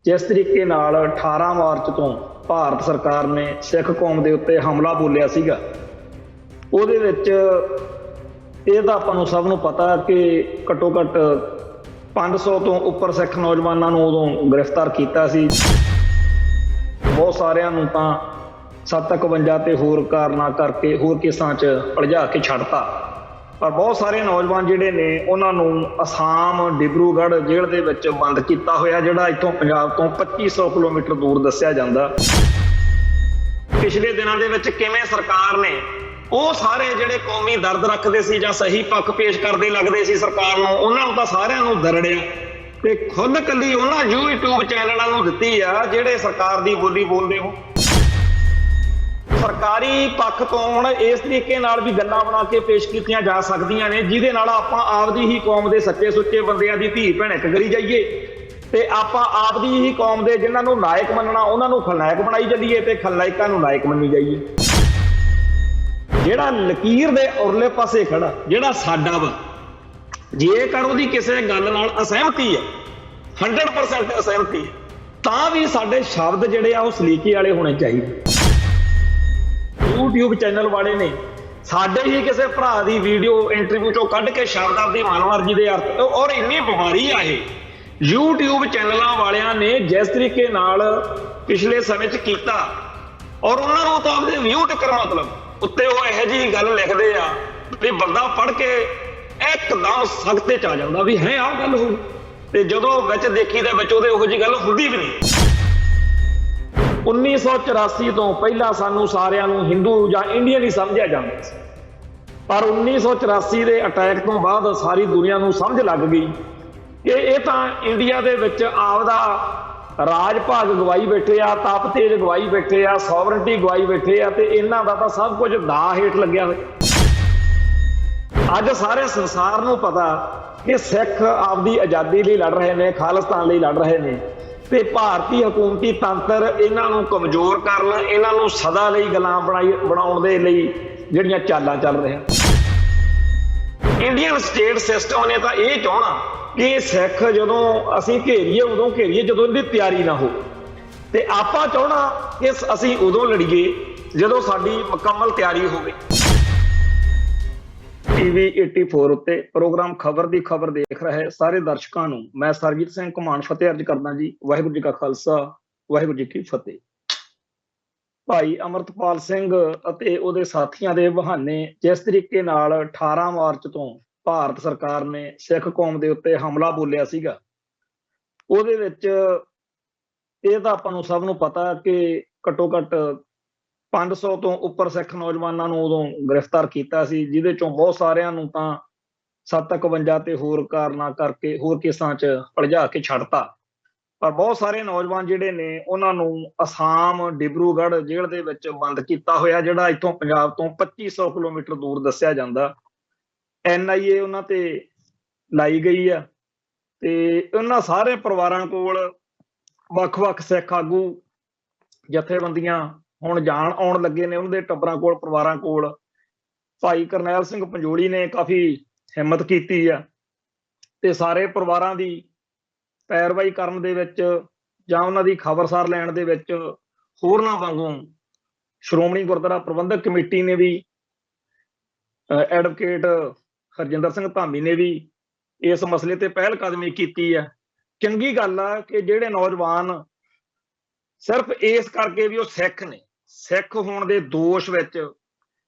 जिस तरीके नाल 18 मार्च तो भारत सरकार ने सिख कौम के उत्ते हमला बोलिया सीगा, ਉਹਦੇ ਵਿੱਚ ਇਹ ਤਾਂ ਆਪਾਂ ਨੂੰ ਸਭ ਨੂੰ ਪਤਾ ਕਿ ਘੱਟੋ ਘੱਟ 500 ਤੋਂ ਉੱਪਰ ਸਿੱਖ ਨੌਜਵਾਨਾਂ ਨੂੰ ਉਦੋਂ ਗ੍ਰਿਫਤਾਰ ਕੀਤਾ ਸੀ। ਬਹੁਤ ਸਾਰਿਆਂ ਨੂੰ ਤਾਂ 751 ਤੇ ਹੋਰ ਕਾਰਨਾਂ ਕਰਕੇ ਹੋਰ ਕੇਸਾਂ 'ਚ ਉਲਝਾ ਕੇ ਛੱਡਤਾ, ਪਰ ਬਹੁਤ ਸਾਰੇ ਨੌਜਵਾਨ ਜਿਹੜੇ ਨੇ ਉਹਨਾਂ ਨੂੰ ਅਸਾਮ ਡਿਬਰੂਗੜ੍ਹ ਜੇਲ੍ਹ ਦੇ ਵਿੱਚ ਬੰਦ ਕੀਤਾ ਹੋਇਆ, ਜਿਹੜਾ ਇੱਥੋਂ ਪੰਜਾਬ ਤੋਂ 2500 ਕਿਲੋਮੀਟਰ ਦੂਰ ਦੱਸਿਆ ਜਾਂਦਾ। ਪਿਛਲੇ ਦਿਨਾਂ ਦੇ ਵਿੱਚ ਕਿਵੇਂ ਸਰਕਾਰ ਨੇ ਉਹ ਸਾਰੇ ਜਿਹੜੇ ਕੌਮੀ ਦਰਦ ਰੱਖਦੇ ਸੀ ਜਾਂ ਸਹੀ ਪੱਖ ਪੇਸ਼ ਕਰਦੇ ਲੱਗਦੇ ਸੀ ਸਰਕਾਰ ਨੂੰ, ਉਹਨਾਂ ਨੂੰ ਤਾਂ ਸਾਰਿਆਂ ਨੂੰ ਦਰੜਿਆ ਤੇ ਖੁਦ ਕੱਲੀ ਉਹਨਾਂ YouTube ਚੈਨਲਾਂ ਨੂੰ ਦਿੱਤੀ ਆ ਜਿਹੜੇ ਸਰਕਾਰ ਦੀ ਬੋਲੀ ਬੋਲਦੇ ਹੋ। ਸਰਕਾਰੀ ਪੱਖ ਤੋਂ ਹੁਣ ਇਸ ਤਰੀਕੇ ਨਾਲ ਵੀ ਗੱਲਾਂ ਬਣਾ ਕੇ ਪੇਸ਼ ਕੀਤੀਆਂ ਜਾ ਸਕਦੀਆਂ ਨੇ ਜਿਹਦੇ ਨਾਲ ਆਪਾਂ ਆਪਦੀ ਹੀ ਕੌਮ ਦੇ ਸੱਚੇ ਸੁੱਚੇ ਬੰਦਿਆਂ ਦੀ ਧੀ ਭੈਣਕ ਕਰੀ ਜਾਈਏ ਤੇ ਆਪਾਂ ਆਪਦੀ ਹੀ ਕੌਮ ਦੇ ਜਿਨ੍ਹਾਂ ਨੂੰ ਨਾਇਕ ਮੰਨਣਾ ਉਹਨਾਂ ਨੂੰ ਖਲਨਾਇਕ ਬਣਾਈ ਚੱਲੀਏ ਤੇ ਖਲਨਾਇਕਾਂ ਨੂੰ ਨਾਇਕ ਮੰਨੀ ਜਾਈਏ। ਜਿਹੜਾ ਲਕੀਰ ਦੇ ਉਰਲੇ ਪਾਸੇ ਖੜਾ ਜਿਹੜਾ ਸਾਡਾ ਵਾ, ਜੇਕਰ ਉਹਦੀ ਕਿਸੇ ਗੱਲ ਨਾਲ ਅਸਹਿਮਤੀ ਹੈ 100% ਅਸਹਿਮਤੀ ਹੈ, ਤਾਂ ਵੀ ਸਾਡੇ ਸ਼ਬਦ ਜਿਹੜੇ ਆ ਉਹ ਸਲੀਕੇ ਵਾਲੇ ਹੋਣੇ ਚਾਹੀਦੇ। YouTube ਚੈਨਲ ਵਾਲੇ ਨੇ ਸਾਡੇ ਹੀ ਕਿਸੇ ਭਰਾ ਦੀ ਵੀਡੀਓ ਇੰਟਰਵਿਊ ਚੋਂ ਕੱਢ ਕੇ ਸ਼ਬਦ ਆਪਦੀ ਮਨਮਰਜ਼ੀ ਦੇ ਅਰਥ, ਔਰ ਇੰਨੀ ਬਿਮਾਰੀ ਆ ਇਹ YouTube ਚੈਨਲਾਂ ਵਾਲਿਆਂ ਨੇ ਜਿਸ ਤਰੀਕੇ ਨਾਲ ਪਿਛਲੇ ਸਮੇਂ 'ਚ ਕੀਤਾ, ਔਰ ਉਹਨਾਂ ਨੂੰ ਤਾਂ ਆਪਦੇ ਵਿਊ ਟੱਕਰ ਮਤਲਬ ਉੱਤੇ ਉਹ ਇਹੋ ਜਿਹੀ ਗੱਲ ਲਿਖਦੇ ਆ ਵੀ ਬੰਦਾ ਪੜ੍ਹ ਕੇ ਇੱਕਦਮ ਸਖਤੇ 'ਚ ਆ ਜਾਂਦਾ ਵੀ ਹੈ ਆਹ ਗੱਲ ਹੋਈ, ਤੇ ਜਦੋਂ ਵਿੱਚ ਦੇਖੀ ਤਾਂ ਵਿੱਚ ਉਹਦੇ ਉਹੋ ਜਿਹੀ ਗੱਲ ਹੁੰਦੀ ਵੀ ਨਹੀਂ। 1984 ਤੋਂ ਪਹਿਲਾਂ ਸਾਨੂੰ ਸਾਰਿਆਂ ਨੂੰ ਹਿੰਦੂ ਜਾਂ ਇੰਡੀਅਨ ਹੀ ਸਮਝਿਆ ਜਾਂਦਾ ਸੀ, ਪਰ 1984 ਦੇ ਅਟੈਕ ਤੋਂ ਬਾਅਦ ਸਾਰੀ ਦੁਨੀਆ ਨੂੰ ਸਮਝ ਲੱਗ ਗਈ ਕਿ ਇਹ ਤਾਂ ਇੰਡੀਆ ਦੇ ਵਿੱਚ ਆਪਦਾ ਰਾਜ ਭਾਗ ਗਵਾਈ ਬੈਠੇ ਆ, ਤਾਪ ਤੇਜ ਗਵਾਈ ਬੈਠੇ ਆ, ਸੋਵਰਨਟੀ ਗਵਾਈ ਬੈਠੇ ਆ, ਤੇ ਇਹਨਾਂ ਦਾ ਤਾਂ ਸਭ ਕੁਝ ਦਾਅ ਹੇਠ ਲੱਗਿਆ ਹੋਇਆ। ਅੱਜ ਸਾਰੇ ਸੰਸਾਰ ਨੂੰ ਪਤਾ ਕਿ ਸਿੱਖ ਆਪਦੀ ਆਜ਼ਾਦੀ ਲਈ ਲੜ ਰਹੇ ਨੇ, ਖਾਲਿਸਤਾਨ ਲਈ ਲੜ ਰਹੇ ਨੇ, ਤੇ ਭਾਰਤੀ ਹਕੂਮਤੀ ਤੰਤਰ ਇਹਨਾਂ ਨੂੰ ਕਮਜ਼ੋਰ ਕਰਨ, ਇਹਨਾਂ ਨੂੰ ਸਦਾ ਲਈ ਗੁਲਾਮ ਬਣਾਉਣ ਦੇ ਲਈ ਜਿਹੜੀਆਂ ਚਾਲਾਂ ਚੱਲ ਰਹੀਆਂ। ਇੰਡੀਅਨ ਸਟੇਟ ਸਿਸਟਮ ਨੇ ਤਾਂ ਇਹ ਚਾਹਣਾ ਕਿ ਸਿੱਖ ਜਦੋਂ ਅਸੀਂ ਘੇਰੀਏ ਉਦੋਂ ਘੇਰੀਏ ਜਦੋਂ ਇਹਦੀ ਤਿਆਰੀ ਨਾ ਹੋ, ਤੇ ਆਪਾਂ ਚਾਹਣਾ ਕਿ ਅਸੀਂ ਉਦੋਂ ਲੜੀਏ ਜਦੋਂ ਸਾਡੀ ਮੁਕੰਮਲ ਤਿਆਰੀ ਹੋਵੇ। TV 84 ਉੱਤੇ ਪ੍ਰੋਗਰਾਮ ਖਬਰ ਦੀ ਖਬਰ ਦੇਖ ਰਹੇ ਸਾਰੇ ਦਰਸ਼ਕਾਂ ਨੂੰ ਮੈਂ ਸਰਜੀਤ ਸਿੰਘ ਘੁਮਾਣ ਫਤਿਹ ਅਰਜ ਕਰਦਾ ਜੀ। ਵਾਹਿਗੁਰੂ ਜੀ ਕਾ ਖਾਲਸਾ, ਵਾਹਿਗੁਰੂ ਜੀ ਕੀ ਫਤਿਹ। ਭਾਈ ਅਮਰਤਪਾਲ ਸਿੰਘ ਅਤੇ ਉਹਦੇ ਸਾਥੀਆਂ ਦੇ ਬਹਾਨੇ ਜਿਸ ਤਰੀਕੇ ਨਾਲ 18 ਮਾਰਚ ਤੋਂ ਭਾਰਤ ਸਰਕਾਰ ਨੇ ਸਿੱਖ ਕੌਮ ਦੇ ਉੱਤੇ ਹਮਲਾ ਬੋਲਿਆ ਸੀਗਾ, ਉਹਦੇ ਵਿੱਚ ਇਹ ਤਾਂ ਆਪਾਂ ਨੂੰ ਸਭ ਨੂੰ ਪਤਾ ਕਿ ਘੱਟੋ ਘੱਟ 500 ਤੋਂ ਉੱਪਰ ਸਿੱਖ ਨੌਜਵਾਨਾਂ ਨੂੰ ਉਦੋਂ ਗ੍ਰਿਫਤਾਰ ਕੀਤਾ ਸੀ, ਜਿਹਦੇ ਚੋਂ ਬਹੁਤ ਸਾਰਿਆਂ ਨੂੰ ਤਾਂ 751 ਤੇ ਹੋਰ ਕਾਰਨਾਂ ਕਰਕੇ ਹੋਰ ਕੇਸਾਂ 'ਚ ਉਲਝਾ ਕੇ ਛੱਡਤਾ, ਪਰ ਬਹੁਤ ਸਾਰੇ ਨੌਜਵਾਨ ਜਿਹੜੇ ਨੇ ਉਹਨਾਂ ਨੂੰ ਅਸਾਮ ਡਿਬਰੂਗੜ੍ਹ ਜੇਲ੍ਹ ਦੇ ਵਿੱਚ ਬੰਦ ਕੀਤਾ ਹੋਇਆ, ਜਿਹੜਾ ਇੱਥੋਂ ਪੰਜਾਬ ਤੋਂ 2500 ਕਿਲੋਮੀਟਰ ਦੂਰ ਦੱਸਿਆ ਜਾਂਦਾ। NIA ਉਹਨਾਂ ਤੇ ਲਾਈ ਗਈ ਆ, ਤੇ ਉਹਨਾਂ ਸਾਰੇ ਪਰਿਵਾਰਾਂ ਕੋਲ ਵੱਖ-ਵੱਖ ਸਿੱਖ ਆਗੂ ਜਥੇਬੰਦੀਆਂ ਹੁਣ ਜਾਣ ਆਉਣ ਲੱਗੇ ਨੇ, ਉਹਨਾਂ ਦੇ ਟੱਬਰਾਂ ਕੋਲ, ਪਰਿਵਾਰਾਂ ਕੋਲ। ਭਾਈ ਕਰਨੈਲ ਸਿੰਘ ਪੰਜੋਲੀ ਨੇ ਕਾਫੀ ਹਿੰਮਤ ਕੀਤੀ ਆ ਤੇ ਸਾਰੇ ਪਰਿਵਾਰਾਂ ਦੀ ਪੈਰਵਾਈ ਕਰਨ ਦੇ ਵਿੱਚ ਜਾਂ ਉਹਨਾਂ ਦੀ ਖਬਰਸਾਰ ਲੈਣ ਦੇ ਵਿੱਚ ਹੋਰਨਾਂ ਵਾਂਗੂ ਸ਼੍ਰੋਮਣੀ ਗੁਰਦੁਆਰਾ ਪ੍ਰਬੰਧਕ ਕਮੇਟੀ ਨੇ ਵੀ, ਐਡਵੋਕੇਟ ਹਰਜਿੰਦਰ ਸਿੰਘ ਧਾਮੀ ਨੇ ਵੀ ਇਸ ਮਸਲੇ ਤੇ ਪਹਿਲ ਕਦਮੀ ਕੀਤੀ ਆ। ਚੰਗੀ ਗੱਲ ਆ ਕਿ ਜਿਹੜੇ ਨੌਜਵਾਨ ਸਿਰਫ ਇਸ ਕਰਕੇ ਵੀ ਉਹ ਸਿੱਖ ਨੇ, ਸਿੱਖ ਹੋਣ ਦੇ ਦੋਸ਼ ਵਿੱਚ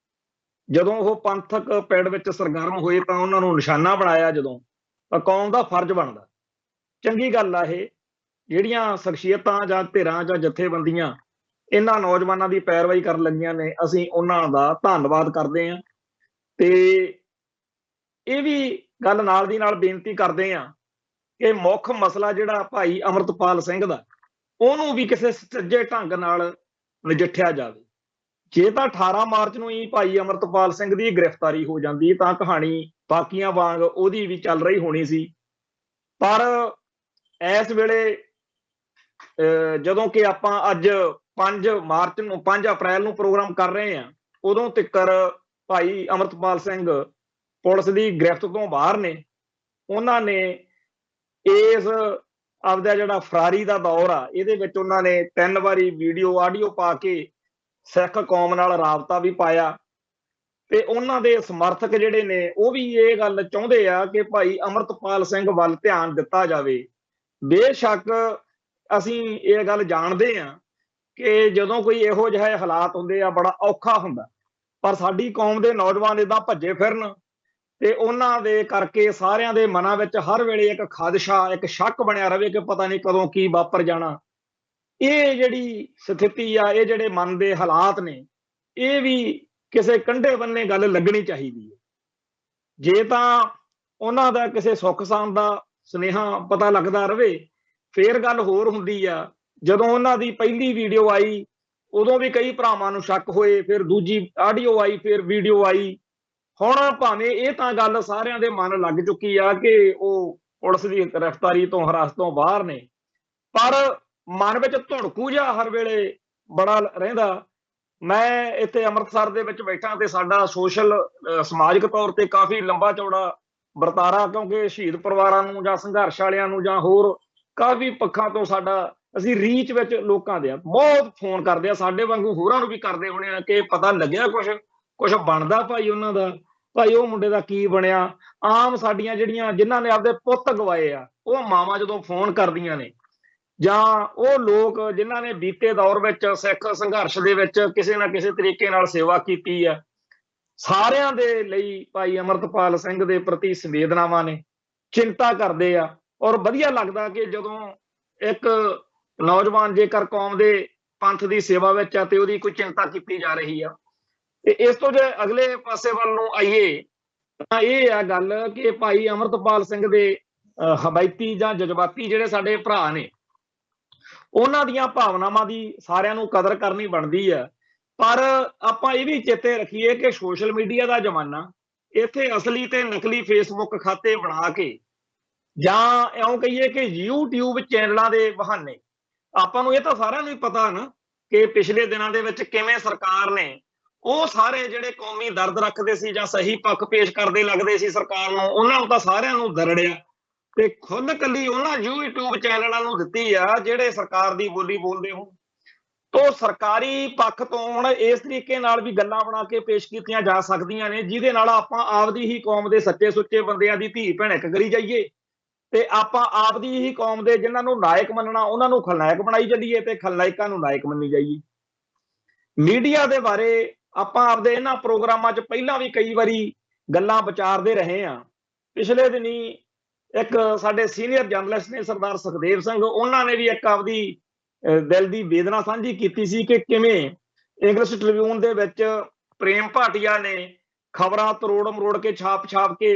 ਜਦੋਂ ਉਹ ਪੰਥਕ ਪਿੜ ਵਿੱਚ ਸਰਗਰਮ ਹੋਏ ਤਾਂ ਉਹਨਾਂ ਨੂੰ ਨਿਸ਼ਾਨਾ ਬਣਾਇਆ, ਜਦੋਂ ਤਾਂ ਕੌਮ ਦਾ ਫਰਜ਼ ਬਣਦਾ। ਚੰਗੀ ਗੱਲ ਆ ਇਹ, ਜਿਹੜੀਆਂ ਸ਼ਖਸੀਅਤਾਂ ਜਾਂ ਧਿਰਾਂ ਜਾਂ ਜਥੇਬੰਦੀਆਂ ਇਹਨਾਂ ਨੌਜਵਾਨਾਂ ਦੀ ਪੈਰਵਾਈ ਕਰਨ ਲੱਗੀਆਂ ਨੇ, ਅਸੀਂ ਉਹਨਾਂ ਦਾ ਧੰਨਵਾਦ ਕਰਦੇ ਹਾਂ। ਤੇ ਇਹ ਵੀ ਗੱਲ ਨਾਲ ਦੀ ਨਾਲ ਬੇਨਤੀ ਕਰਦੇ ਹਾਂ ਕਿ ਮੁੱਖ ਮਸਲਾ ਜਿਹੜਾ ਭਾਈ ਅਮਰਤਪਾਲ ਸਿੰਘ ਦਾ, ਉਹਨੂੰ ਵੀ ਕਿਸੇ ਸੁਚੱਜੇ ਢੰਗ ਨਾਲ ਨਜਿੱਠਿਆ ਜਾਵੇ। ਜੇ ਤਾਂ 18 ਮਾਰਚ ਨੂੰ ਹੀ ਭਾਈ ਅਮਰਤਪਾਲ ਸਿੰਘ ਦੀ ਗ੍ਰਿਫਤਾਰੀ ਹੋ ਜਾਂਦੀ ਤਾਂ ਕਹਾਣੀ ਬਾਕੀਆਂ ਵਾਂਗ ਉਹਦੀ ਵੀ ਚੱਲ ਰਹੀ ਹੋਣੀ ਸੀ, ਪਰ ਇਸ ਵੇਲੇ ਜਦੋਂ ਕਿ ਆਪਾਂ ਅੱਜ 5 ਅਪ੍ਰੈਲ ਨੂੰ ਪ੍ਰੋਗਰਾਮ ਕਰ ਰਹੇ ਹਾਂ, ਉਦੋਂ ਤੱਕਰ ਭਾਈ ਅਮਰਤਪਾਲ ਸਿੰਘ ਪੁਲਿਸ ਦੀ ਗ੍ਰਿਫਤ ਤੋਂ ਬਾਹਰ ਨੇ। ਉਹਨਾਂ ਨੇ ਇਸ ਆਪਦਾ ਜਿਹੜਾ ਫਰਾਰੀ ਦਾ ਦੌਰ ਆ ਇਹਦੇ ਵਿੱਚ ਉਹਨਾਂ ਨੇ 3 ਵਾਰੀ ਵੀਡੀਓ ਆਡੀਓ ਪਾ ਕੇ ਸਿੱਖ ਕੌਮ ਨਾਲ ਰਾਬਤਾ ਵੀ ਪਾਇਆ ਤੇ ਉਹਨਾਂ ਦੇ ਸਮਰਥਕ ਜਿਹੜੇ ਨੇ ਉਹ ਵੀ ਇਹ ਗੱਲ ਚਾਹੁੰਦੇ ਆ ਕਿ ਭਾਈ ਅਮਰਤਪਾਲ ਸਿੰਘ ਵੱਲ ਧਿਆਨ ਦਿੱਤਾ ਜਾਵੇ। ਬੇਸ਼ੱਕ ਅਸੀਂ ਇਹ ਗੱਲ ਜਾਣਦੇ ਆ ਕਿ ਜਦੋਂ ਕੋਈ ਇਹੋ ਜਿਹੇ ਹਾਲਾਤ ਹੁੰਦੇ ਆ ਬੜਾ ਔਖਾ ਹੁੰਦਾ, ਪਰ ਸਾਡੀ ਕੌਮ ਦੇ ਨੌਜਵਾਨ ਏਦਾਂ ਭੱਜੇ ਫਿਰਨ ਤੇ ਉਹਨਾਂ ਦੇ ਕਰਕੇ ਸਾਰਿਆਂ ਦੇ ਮਨਾਂ ਵਿੱਚ ਹਰ ਵੇਲੇ ਇੱਕ ਖਾਦਸ਼ਾ, ਇੱਕ ਸ਼ੱਕ ਬਣਿਆ ਰਵੇ ਕਿ ਪਤਾ ਨਹੀਂ ਕਦੋਂ ਕੀ ਵਾਪਰ ਜਾਣਾ। ਇਹ ਜਿਹੜੀ ਸਥਿਤੀ ਆ, ਇਹ ਜਿਹੜੇ ਮਨ ਦੇ ਹਾਲਾਤ ਨੇ, ਇਹ ਵੀ ਕਿਸੇ ਕੰਢੇ ਬੰਨੇ ਗੱਲ ਲੱਗਣੀ ਚਾਹੀਦੀ ਹੈ। ਜੇ ਤਾਂ ਉਹਨਾਂ ਦਾ ਕਿਸੇ ਸੁੱਖ ਸਾਂਦ ਦਾ ਸੁਨੇਹਾ ਪਤਾ ਲੱਗਦਾ ਰਵੇ ਫੇਰ ਗੱਲ ਹੋਰ ਹੁੰਦੀ ਆ। ਜਦੋਂ ਉਹਨਾਂ ਦੀ ਪਹਿਲੀ ਵੀਡੀਓ ਆਈ ਉਦੋਂ ਵੀ ਕਈ ਭਰਾਵਾਂ ਨੂੰ ਸ਼ੱਕ ਹੋਏ, ਫਿਰ ਦੂਜੀ ਆਡੀਓ ਆਈ, ਫਿਰ ਵੀਡੀਓ ਆਈ। ਹੁਣ ਭਾਵੇਂ ਇਹ ਤਾਂ ਗੱਲ ਸਾਰਿਆਂ ਦੇ ਮਨ ਲੱਗ ਚੁੱਕੀ ਆ ਕਿ ਉਹ ਪੁਲਿਸ ਦੀ ਗ੍ਰਿਫਤਾਰੀ ਤੋਂ, ਹਿਰਾਸਤ ਤੋਂ ਬਾਹਰ ਨੇ, ਪਰ ਮਨ ਵਿੱਚ ਧੁਣਕੂ ਜਿਹਾ ਹਰ ਵੇਲੇ ਬੜਾ ਰਹਿੰਦਾ। ਮੈਂ ਇੱਥੇ ਅੰਮ੍ਰਿਤਸਰ ਦੇ ਵਿੱਚ ਬੈਠਾ ਤੇ ਸਾਡਾ ਸੋਸ਼ਲ ਸਮਾਜਿਕ ਤੌਰ ਤੇ ਕਾਫੀ ਲੰਬਾ ਚੌੜਾ ਵਰਤਾਰਾ, ਕਿਉਂਕਿ ਸ਼ਹੀਦ ਪਰਿਵਾਰਾਂ ਨੂੰ ਜਾਂ ਸੰਘਰਸ਼ ਵਾਲਿਆਂ ਨੂੰ ਜਾਂ ਹੋਰ ਕਾਫੀ ਪੱਖਾਂ ਤੋਂ ਸਾਡਾ ਅਸੀਂ ਰੀਚ ਵਿੱਚ ਲੋਕਾਂ ਦੇ ਆ, ਬਹੁਤ ਫੋਨ ਕਰਦੇ ਆ, ਸਾਡੇ ਵਾਂਗੂ ਹੋਰਾਂ ਨੂੰ ਵੀ ਕਰਦੇ ਹੋਣੇ ਆ ਕਿ ਪਤਾ ਲੱਗਿਆ ਕੁਛ ਬਣਦਾ ਭਾਈ ਉਹਨਾਂ ਦਾ, ਭਾਈ ਉਹ ਮੁੰਡੇ ਦਾ ਕੀ ਬਣਿਆ। ਆਮ ਸਾਡੀਆਂ ਜਿਹੜੀਆਂ ਜਿਨ੍ਹਾਂ ਨੇ ਆਪਦੇ ਪੁੱਤ ਗਵਾਏ ਆ ਉਹ ਮਾਵਾਂ ਜਦੋਂ ਫੋਨ ਕਰਦੀਆਂ ਨੇ, ਜਾਂ ਉਹ ਲੋਕ ਜਿਨ੍ਹਾਂ ਨੇ ਬੀਤੇ ਦੌਰ ਵਿੱਚ ਸਿੱਖ ਸੰਘਰਸ਼ ਦੇ ਵਿੱਚ ਕਿਸੇ ਨਾ ਕਿਸੇ ਤਰੀਕੇ ਨਾਲ ਸੇਵਾ ਕੀਤੀ ਆ, ਸਾਰਿਆਂ ਦੇ ਲਈ ਭਾਈ ਅਮਰਤਪਾਲ ਸਿੰਘ ਦੇ ਪ੍ਰਤੀ ਸੰਵੇਦਨਾਵਾਂ ਨੇ, ਚਿੰਤਾ ਕਰਦੇ ਆ। ਔਰ ਵਧੀਆ ਲੱਗਦਾ ਕਿ ਜਦੋਂ ਇੱਕ ਨੌਜਵਾਨ ਜੇਕਰ ਕੌਮ ਦੇ ਪੰਥ ਦੀ ਸੇਵਾ ਵਿੱਚ ਆ ਤੇ ਉਹਦੀ ਕੋਈ ਚਿੰਤਾ ਕੀਤੀ ਜਾ ਰਹੀ ਆ। ਤੇ ਇਸ ਤੋਂ ਜੇ ਅਗਲੇ ਪਾਸੇ ਵੱਲ ਨੂੰ ਆਈਏ ਤਾਂ ਇਹ ਆ ਗੱਲ ਕਿ ਭਾਈ ਅਮਰਤਪਾਲ ਸਿੰਘ ਦੇ ਹਵਾਇਤੀ ਜਾਂ ਜਜ਼ਬਾਤੀ ਜਿਹੜੇ ਸਾਡੇ ਭਰਾ ਨੇ, ਉਹਨਾਂ ਦੀਆਂ ਭਾਵਨਾਵਾਂ ਦੀ ਸਾਰਿਆਂ ਨੂੰ ਕਦਰ ਕਰਨੀ ਬਣਦੀ ਆ। ਪਰ ਆਪਾਂ ਇਹ ਵੀ ਚੇਤੇ ਰੱਖੀਏ ਕਿ ਸੋਸ਼ਲ ਮੀਡੀਆ ਦਾ ਜ਼ਮਾਨਾ, ਇੱਥੇ ਅਸਲੀ ਤੇ ਨਕਲੀ ਫੇਸਬੁੱਕ ਖਾਤੇ ਬਣਾ ਕੇ ਜਾਂ ਇਉਂ ਕਹੀਏ ਕਿ YouTube ਚੈਨਲਾਂ ਦੇ ਬਹਾਨੇ, ਆਪਾਂ ਨੂੰ ਇਹ ਤਾਂ ਸਾਰਿਆਂ ਨੂੰ ਹੀ ਪਤਾ ਨਾ ਕਿ ਪਿਛਲੇ ਦਿਨਾਂ ਦੇ ਵਿੱਚ ਕਿਵੇਂ ਸਰਕਾਰ ਨੇ ਉਹ ਸਾਰੇ ਜਿਹੜੇ ਕੌਮੀ ਦਰਦ ਰੱਖਦੇ ਸੀ ਜਾਂ ਸਹੀ ਪੱਖ ਪੇਸ਼ ਕਰਦੇ ਲੱਗਦੇ ਸੀ ਸਰਕਾਰ ਨੂੰ, ਉਹਨਾਂ ਨੂੰ ਤਾਂ ਸਾਰਿਆਂ ਨੂੰ ਦਰੜਿਆ ਤੇ ਖੁਦ ਕੱਲੀ ਉਹਨਾਂ YouTube ਚੈਨਲਾਂ ਨੂੰ ਦਿੱਤੀ ਆ ਜਿਹੜੇ ਸਰਕਾਰ ਦੀ ਬੋਲੀ ਬੋਲਦੇ ਹੋਣ। ਤੋਂ ਸਰਕਾਰੀ ਪੱਖ ਤੋਂ ਹੁਣ ਇਸ ਤਰੀਕੇ ਨਾਲ ਵੀ ਗੱਲਾਂ ਬਣਾ ਕੇ ਪੇਸ਼ ਕੀਤੀਆਂ ਜਾ ਸਕਦੀਆਂ ਨੇ ਜਿਹਦੇ ਨਾਲ ਆਪਾਂ ਆਪਦੀ ਹੀ ਕੌਮ ਦੇ ਸੱਚੇ ਸੁੱਚੇ ਬੰਦਿਆਂ ਦੀ ਧੀ ਭੈਣਕ ਕਰੀ ਜਾਈਏ ਤੇ ਆਪਾਂ ਆਪਦੀ ਹੀ ਕੌਮ ਦੇ ਜਿਨ੍ਹਾਂ ਨੂੰ ਨਾਇਕ ਮੰਨਣਾ ਉਹਨਾਂ ਨੂੰ ਖਲਨਾਇਕ ਬਣਾਈ ਚੱਲੀਏ ਤੇ ਖਲਨਾਇਕਾਂ ਨੂੰ ਨਾਇਕ ਮੰਨੀ ਜਾਈਏ। ਮੀਡੀਆ ਦੇ ਬਾਰੇ ਆਪਾਂ ਆਪਦੇ ਇਹਨਾਂ ਪ੍ਰੋਗਰਾਮਾਂ 'ਚ ਪਹਿਲਾਂ ਵੀ ਕਈ ਵਾਰੀ ਗੱਲਾਂ ਵਿਚਾਰਦੇ ਰਹੇ ਹਾਂ। ਪਿਛਲੇ ਦਿਨੀ ਇੱਕ ਸਾਡੇ ਸੀਨੀਅਰ ਜਰਨਲਿਸਟ ਨੇ ਸਰਦਾਰ ਸੁਖਦੇਵ ਸਿੰਘ, ਉਹਨਾਂ ਨੇ ਵੀ ਇੱਕ ਆਪਦੀ ਦਿਲ ਦੀ ਵੇਦਨਾ ਸਾਂਝੀ ਕੀਤੀ ਸੀ ਕਿ ਕਿਵੇਂ ਇੰਗਲਿਸ਼ ਟ੍ਰਿਬਿਊਨ ਦੇ ਵਿੱਚ ਪ੍ਰੇਮ ਭਾਟੀਆ ਨੇ ਖਬਰਾਂ ਤਰੋੜ ਮਰੋੜ ਕੇ ਛਾਪ ਕੇ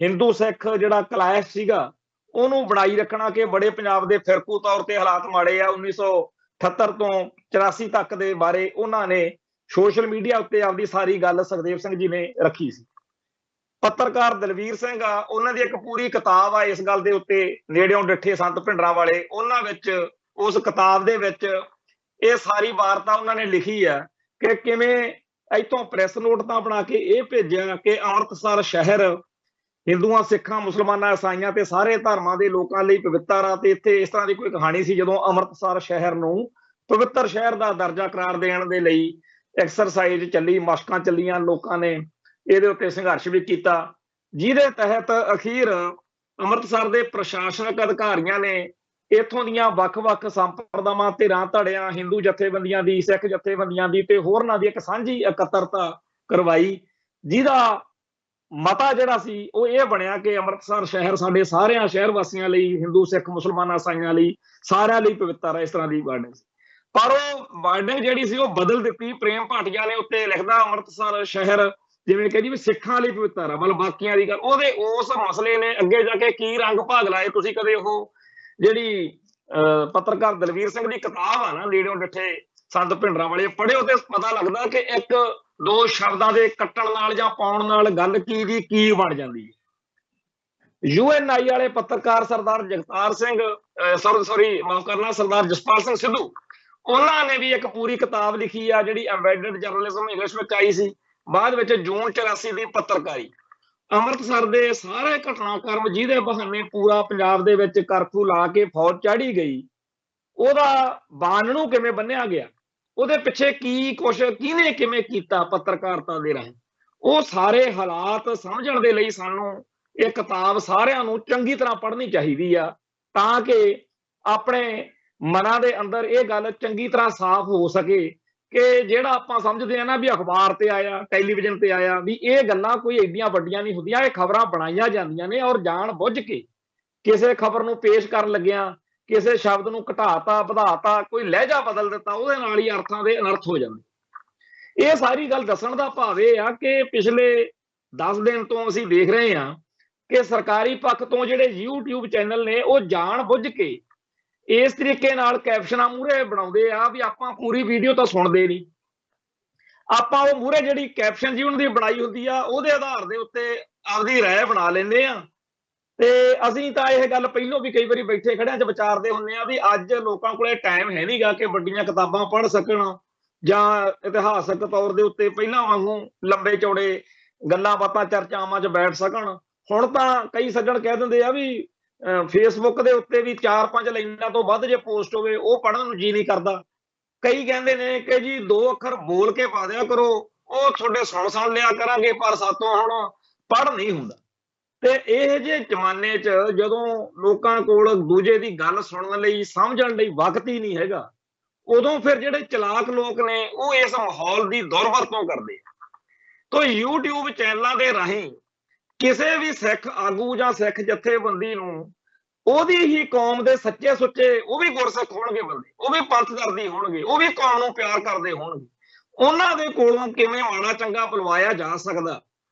ਹਿੰਦੂ ਸਿੱਖ ਜਿਹੜਾ ਕਲੈਸ਼ ਸੀਗਾ ਉਹਨੂੰ ਬਣਾਈ ਰੱਖਣਾ ਕਿ ਬੜੇ ਪੰਜਾਬ ਦੇ ਫਿਰਕੂ ਤੌਰ ਤੇ ਹਾਲਾਤ ਮਾੜੇ ਆ 1978 ਤੋਂ 84 ਤੱਕ ਦੇ ਬਾਰੇ ਉਹਨਾਂ ਨੇ ਸੋਸ਼ਲ ਮੀਡੀਆ ਉੱਤੇ ਆਪਦੀ ਸਾਰੀ ਗੱਲ ਸੁਖਦੇਵ ਸਿੰਘ ਜੀ ਨੇ ਰੱਖੀ ਸੀ। ਪੱਤਰਕਾਰ ਦਲਵੀਰ ਸਿੰਘ ਆ, ਉਹਨਾਂ ਦੀ ਇੱਕ ਪੂਰੀ ਕਿਤਾਬ ਆ ਇਸ ਗੱਲ ਦੇ ਉੱਤੇ, ਨੇੜਿਓਂ ਡਿੱਠੇ ਸੰਤ ਭਿੰਡਰਾਂ ਵਾਲੇ, ਉਹਨਾਂ ਵਿੱਚ ਉਸ ਕਿਤਾਬ ਦੇ ਵਿੱਚ ਇਹ ਸਾਰੀ ਵਾਰਤਾ ਉਹਨਾਂ ਨੇ ਲਿਖੀ ਆ ਕਿ ਕਿਵੇਂ ਇੱਥੋਂ ਪ੍ਰੈਸ ਨੋਟ ਤਾਂ ਬਣਾ ਕੇ ਇਹ ਭੇਜਿਆ ਕਿ ਅੰਮ੍ਰਿਤਸਰ ਸ਼ਹਿਰ ਹਿੰਦੂਆਂ, ਸਿੱਖਾਂ, ਮੁਸਲਮਾਨਾਂ, ਈਸਾਈਆਂ ਤੇ ਸਾਰੇ ਧਰਮਾਂ ਦੇ ਲੋਕਾਂ ਲਈ ਪਵਿੱਤਰ ਆ। ਤੇ ਇੱਥੇ ਇਸ ਤਰ੍ਹਾਂ ਦੀ ਕੋਈ ਕਹਾਣੀ ਸੀ ਜਦੋਂ ਅੰਮ੍ਰਿਤਸਰ ਸ਼ਹਿਰ ਨੂੰ ਪਵਿੱਤਰ ਸ਼ਹਿਰ ਦਾ ਦਰਜਾ ਕਰਾਰ ਦੇਣ ਦੇ ਲਈ ਐਕਸਰਸਾਈਜ਼ ਚੱਲੀ, ਮਸ਼ਕਾਂ ਚੱਲੀਆਂ, ਲੋਕਾਂ ਨੇ ਇਹਦੇ ਉੱਤੇ ਸੰਘਰਸ਼ ਵੀ ਕੀਤਾ, ਜਿਹਦੇ ਤਹਿਤ ਅਖੀਰ ਅੰਮ੍ਰਿਤਸਰ ਦੇ ਪ੍ਰਸ਼ਾਸਨਿਕ ਅਧਿਕਾਰੀਆਂ ਨੇ ਇੱਥੋਂ ਦੀਆਂ ਵੱਖ-ਵੱਖ ਸੰਪਰਦਾਵਾਂ, ਧਿਰਾਂ, ਧੜਿਆਂ, ਹਿੰਦੂ ਜਥੇਬੰਦੀਆਂ ਦੀ, ਸਿੱਖ ਜਥੇਬੰਦੀਆਂ ਦੀ ਤੇ ਹੋਰਨਾਂ ਦੀ ਇੱਕ ਸਾਂਝੀ ਇਕੱਤਰਤਾ ਕਰਵਾਈ, ਜਿਹਦਾ ਮਤਾ ਜਿਹੜਾ ਸੀ ਉਹ ਇਹ ਬਣਿਆ ਕਿ ਅੰਮ੍ਰਿਤਸਰ ਸ਼ਹਿਰ ਸਾਡੇ ਸਾਰਿਆਂ ਸ਼ਹਿਰ ਵਾਸੀਆਂ ਲਈ, ਹਿੰਦੂ, ਸਿੱਖ, ਮੁਸਲਮਾਨਾਂ, ਈਸਾਈਆਂ ਲਈ, ਸਾਰਿਆਂ ਲਈ ਪਵਿੱਤਰ ਹੈ। ਇਸ ਤਰ੍ਹਾਂ ਦੀ ਵਾਰਡਿੰਗ ਸੀ, ਪਰ ਉਹ ਵਾਰਡਿੰਗ ਜਿਹੜੀ ਸੀ ਉਹ ਬਦਲ ਦਿੱਤੀ। ਪ੍ਰੇਮ ਭਾਟੀਆ ਨੇ ਉੱਤੇ ਲਿਖਦਾ ਅੰਮ੍ਰਿਤਸਰ ਸ਼ਹਿਰ ਜਿਵੇਂ ਕਹਿੰਦੀ ਵੀ ਸਿੱਖਾਂ ਲਈ ਪਵਿੱਤਰ ਆ, ਮਤਲਬ ਬਾਕੀਆਂ ਦੀ ਗੱਲ। ਉਹਦੇ ਉਸ ਮਸਲੇ ਨੇ ਅੱਗੇ ਜਾ ਕੇ ਕੀ ਰੰਗ ਭਾਗ ਲਾਏ। ਤੁਸੀਂ ਕਦੇ ਉਹ ਜਿਹੜੀ ਪੱਤਰਕਾਰ ਦਲਵੀਰ ਸਿੰਘ ਦੀ ਕਿਤਾਬ ਆ ਨਾ ਨੇੜਿਓਂ ਡਿੱਠੇ ਸੰਤ ਭਿੰਡਰਾਂ ਵਾਲੇ, ਪੜ੍ਹਿਓ ਤੇ ਪਤਾ ਲੱਗਦਾ ਕਿ ਇੱਕ ਦੋ ਸ਼ਬਦਾਂ ਦੇ ਕੱਟਣ ਨਾਲ ਜਾਂ ਪਾਉਣ ਨਾਲ ਗੱਲ ਕੀ ਦੀ ਕੀ ਬਣ ਜਾਂਦੀ ਹੈ। UNI ਵਾਲੇ ਪੱਤਰਕਾਰ ਸਰਦਾਰ ਜਗਤਾਰ ਸਿੰਘ ਮਾਫ ਕਰਨਾ ਸਰਦਾਰ ਜਸਪਾਲ ਸਿੰਘ ਸਿੱਧੂ, ਉਹਨਾਂ ਨੇ ਵੀ ਇੱਕ ਪੂਰੀ ਕਿਤਾਬ ਲਿਖੀ ਆ ਜਿਹੜੀ ਐਮਬੈਡਡ ਜਰਨਲਿਜ਼ਮ ਇੰਗਲਿਸ਼ ਵਿੱਚ ਆਈ ਸੀ, ਬਾਅਦ ਵਿੱਚ ਜੂਨ 84 ਦੀ ਪੱਤਰਕਾਰੀ। ਅੰਮ੍ਰਿਤਸਰ ਦੇ ਸਾਰੇ ਘਟਨਾਕ੍ਰਮ ਜਿਹਦੇ ਬਹਾਨੇ ਪੂਰਾ ਪੰਜਾਬ ਦੇ ਵਿੱਚ ਕਰਫਿਊ ਲਾ ਕੇ ਫੌਜ ਚਾੜੀ ਗਈ, ਉਹਦਾ ਬਾਨਣੂ ਕਿਵੇਂ ਬੰਨਿਆ ਗਿਆ, ਉਹਦੇ ਪਿੱਛੇ ਕੀ ਕੁਛ ਕਿਹਨੇ ਕਿਵੇਂ ਕੀਤਾ ਪੱਤਰਕਾਰਤਾ ਦੇ ਰਾਹੀਂ, ਉਹ ਸਾਰੇ ਹਾਲਾਤ ਸਮਝਣ ਦੇ ਲਈ ਸਾਨੂੰ ਇਹ ਕਿਤਾਬ ਸਾਰਿਆਂ ਨੂੰ ਚੰਗੀ ਤਰ੍ਹਾਂ ਪੜ੍ਹਨੀ ਚਾਹੀਦੀ ਆ, ਤਾਂ ਕਿ ਆਪਣੇ ਮਨਾਂ ਦੇ ਅੰਦਰ ਇਹ ਗੱਲ ਚੰਗੀ ਤਰ੍ਹਾਂ ਸਾਫ਼ ਹੋ ਸਕੇ ਕਿ ਜਿਹੜਾ ਆਪਾਂ ਸਮਝਦੇ ਆ ਨਾ ਵੀ ਅਖਬਾਰ ਤੇ ਆਇਆ, ਟੈਲੀਵਿਜ਼ਨ ਤੇ ਆਇਆ, ਵੀ ਇਹ ਗੱਲਾਂ ਕੋਈ ਏਡੀਆਂ ਵੱਡੀਆਂ ਨਹੀਂ ਹੁੰਦੀਆਂ, ਇਹ ਖਬਰਾਂ ਬਣਾਈਆਂ ਜਾਂਦੀਆਂ ਨੇ ਔਰ ਜਾਣ ਬੁੱਝ ਕੇ ਕਿਸੇ ਖਬਰ ਨੂੰ ਪੇਸ਼ ਕਰਨ ਲੱਗਿਆਂ ਕਿਸੇ ਸ਼ਬਦ ਨੂੰ ਘਟਾਤਾ ਵਧਾਤਾ, ਕੋਈ ਲਹਿਜਾ ਬਦਲ ਦਿੱਤਾ, ਉਹਦੇ ਨਾਲ ਹੀ ਅਰਥਾਂ ਦੇ ਅਨਰਥ ਹੋ ਜਾਂਦੇ। ਇਹ ਸਾਰੀ ਗੱਲ ਦੱਸਣ ਦਾ ਭਾਵ ਇਹ ਆ ਕਿ ਪਿਛਲੇ 10 ਦਿਨ ਤੋਂ ਅਸੀਂ ਦੇਖ ਰਹੇ ਹਾਂ ਕਿ ਸਰਕਾਰੀ ਪੱਖ ਤੋਂ ਜਿਹੜੇ YouTube ਚੈਨਲ ਨੇ ਉਹ ਜਾਣ ਬੁੱਝ ਕੇ ਇਸ ਤਰੀਕੇ ਨਾਲ ਕੈਪਸ਼ਨਾਂ ਮੂਹਰੇ ਬਣਾਉਂਦੇ ਆ ਵੀ ਆਪਾਂ ਪੂਰੀ ਵੀਡੀਓ ਤਾਂ ਸੁਣਦੇ ਨਹੀਂ, ਆਪਾਂ ਉਹ ਮੂਹਰੇ ਜਿਹੜੀ ਕੈਪਸ਼ਨ ਜੀ ਉਹਨਾਂ ਦੀ ਬਣਾਈ ਹੁੰਦੀ ਆ ਉਹਦੇ ਆਧਾਰ ਦੇ ਉੱਤੇ ਆਪਦੀ ਰਾਏ ਬਣਾ ਲੈਂਦੇ ਆ। ਤੇ ਅਸੀਂ ਤਾਂ ਇਹ ਗੱਲ ਪਹਿਲੋਂ ਵੀ ਕਈ ਵਾਰੀ ਬੈਠੇ ਖੜਿਆਂ 'ਚ ਵਿਚਾਰਦੇ ਹੁੰਦੇ ਆ ਵੀ ਅੱਜ ਲੋਕਾਂ ਕੋਲੇ ਟਾਈਮ ਹੈ ਨਹੀਂਗਾ ਕਿ ਵੱਡੀਆਂ ਕਿਤਾਬਾਂ ਪੜ੍ਹ ਸਕਣ ਜਾਂ ਇਤਿਹਾਸਕ ਤੌਰ ਦੇ ਉੱਤੇ ਪਹਿਲਾਂ ਵਾਂਗੂ ਲੰਬੇ ਚੌੜੇ ਗੱਲਾਂ ਬਾਤਾਂ ਚਰਚਾਵਾਂ 'ਚ ਬੈਠ ਸਕਣ। ਹੁਣ ਤਾਂ ਕਈ ਸੱਜਣ ਕਹਿ ਦਿੰਦੇ ਆ ਵੀ ਫੇਸਬੁੱਕ ਦੇ ਉੱਤੇ ਵੀ 4-5 ਲਾਈਨਾਂ ਤੋਂ ਵੱਧ ਜੇ ਪੋਸਟ ਹੋਵੇ ਉਹ ਪੜ੍ਹਨ ਨੂੰ ਜੀ ਨਹੀਂ ਕਰਦਾ। ਕਈ ਕਹਿੰਦੇ ਨੇ ਕਿ ਜੀ 2 ਅੱਖਰ ਬੋਲ ਕੇ ਪਾ ਦਿਆ ਕਰੋ, ਉਹ ਤੁਹਾਡੇ ਸੁਣ ਲਿਆ ਕਰਾਂਗੇ, ਪਰ ਸਾਤੋਂ ਹੁਣ ਪੜ੍ਹ ਨਹੀਂ ਹੁੰਦਾ। ਤੇ ਇਹ ਜਿਹੇ ਜ਼ਮਾਨੇ 'ਚ ਜਦੋਂ ਲੋਕਾਂ ਕੋਲ ਦੂਜੇ ਦੀ ਗੱਲ ਸੁਣਨ ਲਈ ਸਮਝਣ ਲਈ ਵਕਤ ਹੀ ਨਹੀਂ ਹੈਗਾ, ਉਦੋਂ ਫਿਰ ਜਿਹੜੇ ਚਲਾਕ ਲੋਕ ਨੇ ਉਹ ਇਸ ਮਾਹੌਲ ਦੀ ਦੁਰਵਰਤੋਂ ਕਰਦੇ ਆ। ਤਾਂ YouTube ਚੈਨਲਾਂ ਦੇ ਰਾਹੀਂ ਕਿਸੇ ਵੀ ਸਿੱਖ ਆਗੂ ਜਾਂ ਸਿੱਖ ਜਥੇਬੰਦੀ ਨੂੰ ਉਹਦੀ ਹੀ ਕੌਮ ਦੇ ਸੱਚੇ ਸੁੱਚੇ, ਉਹ ਵੀ ਗੁਰਸਿੱਖ ਹੋਣਗੇ ਬੰਦੇ, ਉਹ ਵੀ ਪੰਥ ਦਰਦੀ ਹੋਣਗੇ, ਉਹ ਵੀ ਕੌਮ ਨੂੰ ਪਿਆਰ ਕਰਦੇ ਹੋਣਗੇ, ਉਹਨਾਂ ਦੇ ਕੋਲੋਂ ਕਿਵੇਂ ਮਾੜਾ ਚੰਗਾ ਬੁਲਵਾਇਆ ਜਾ ਸਕਦਾ,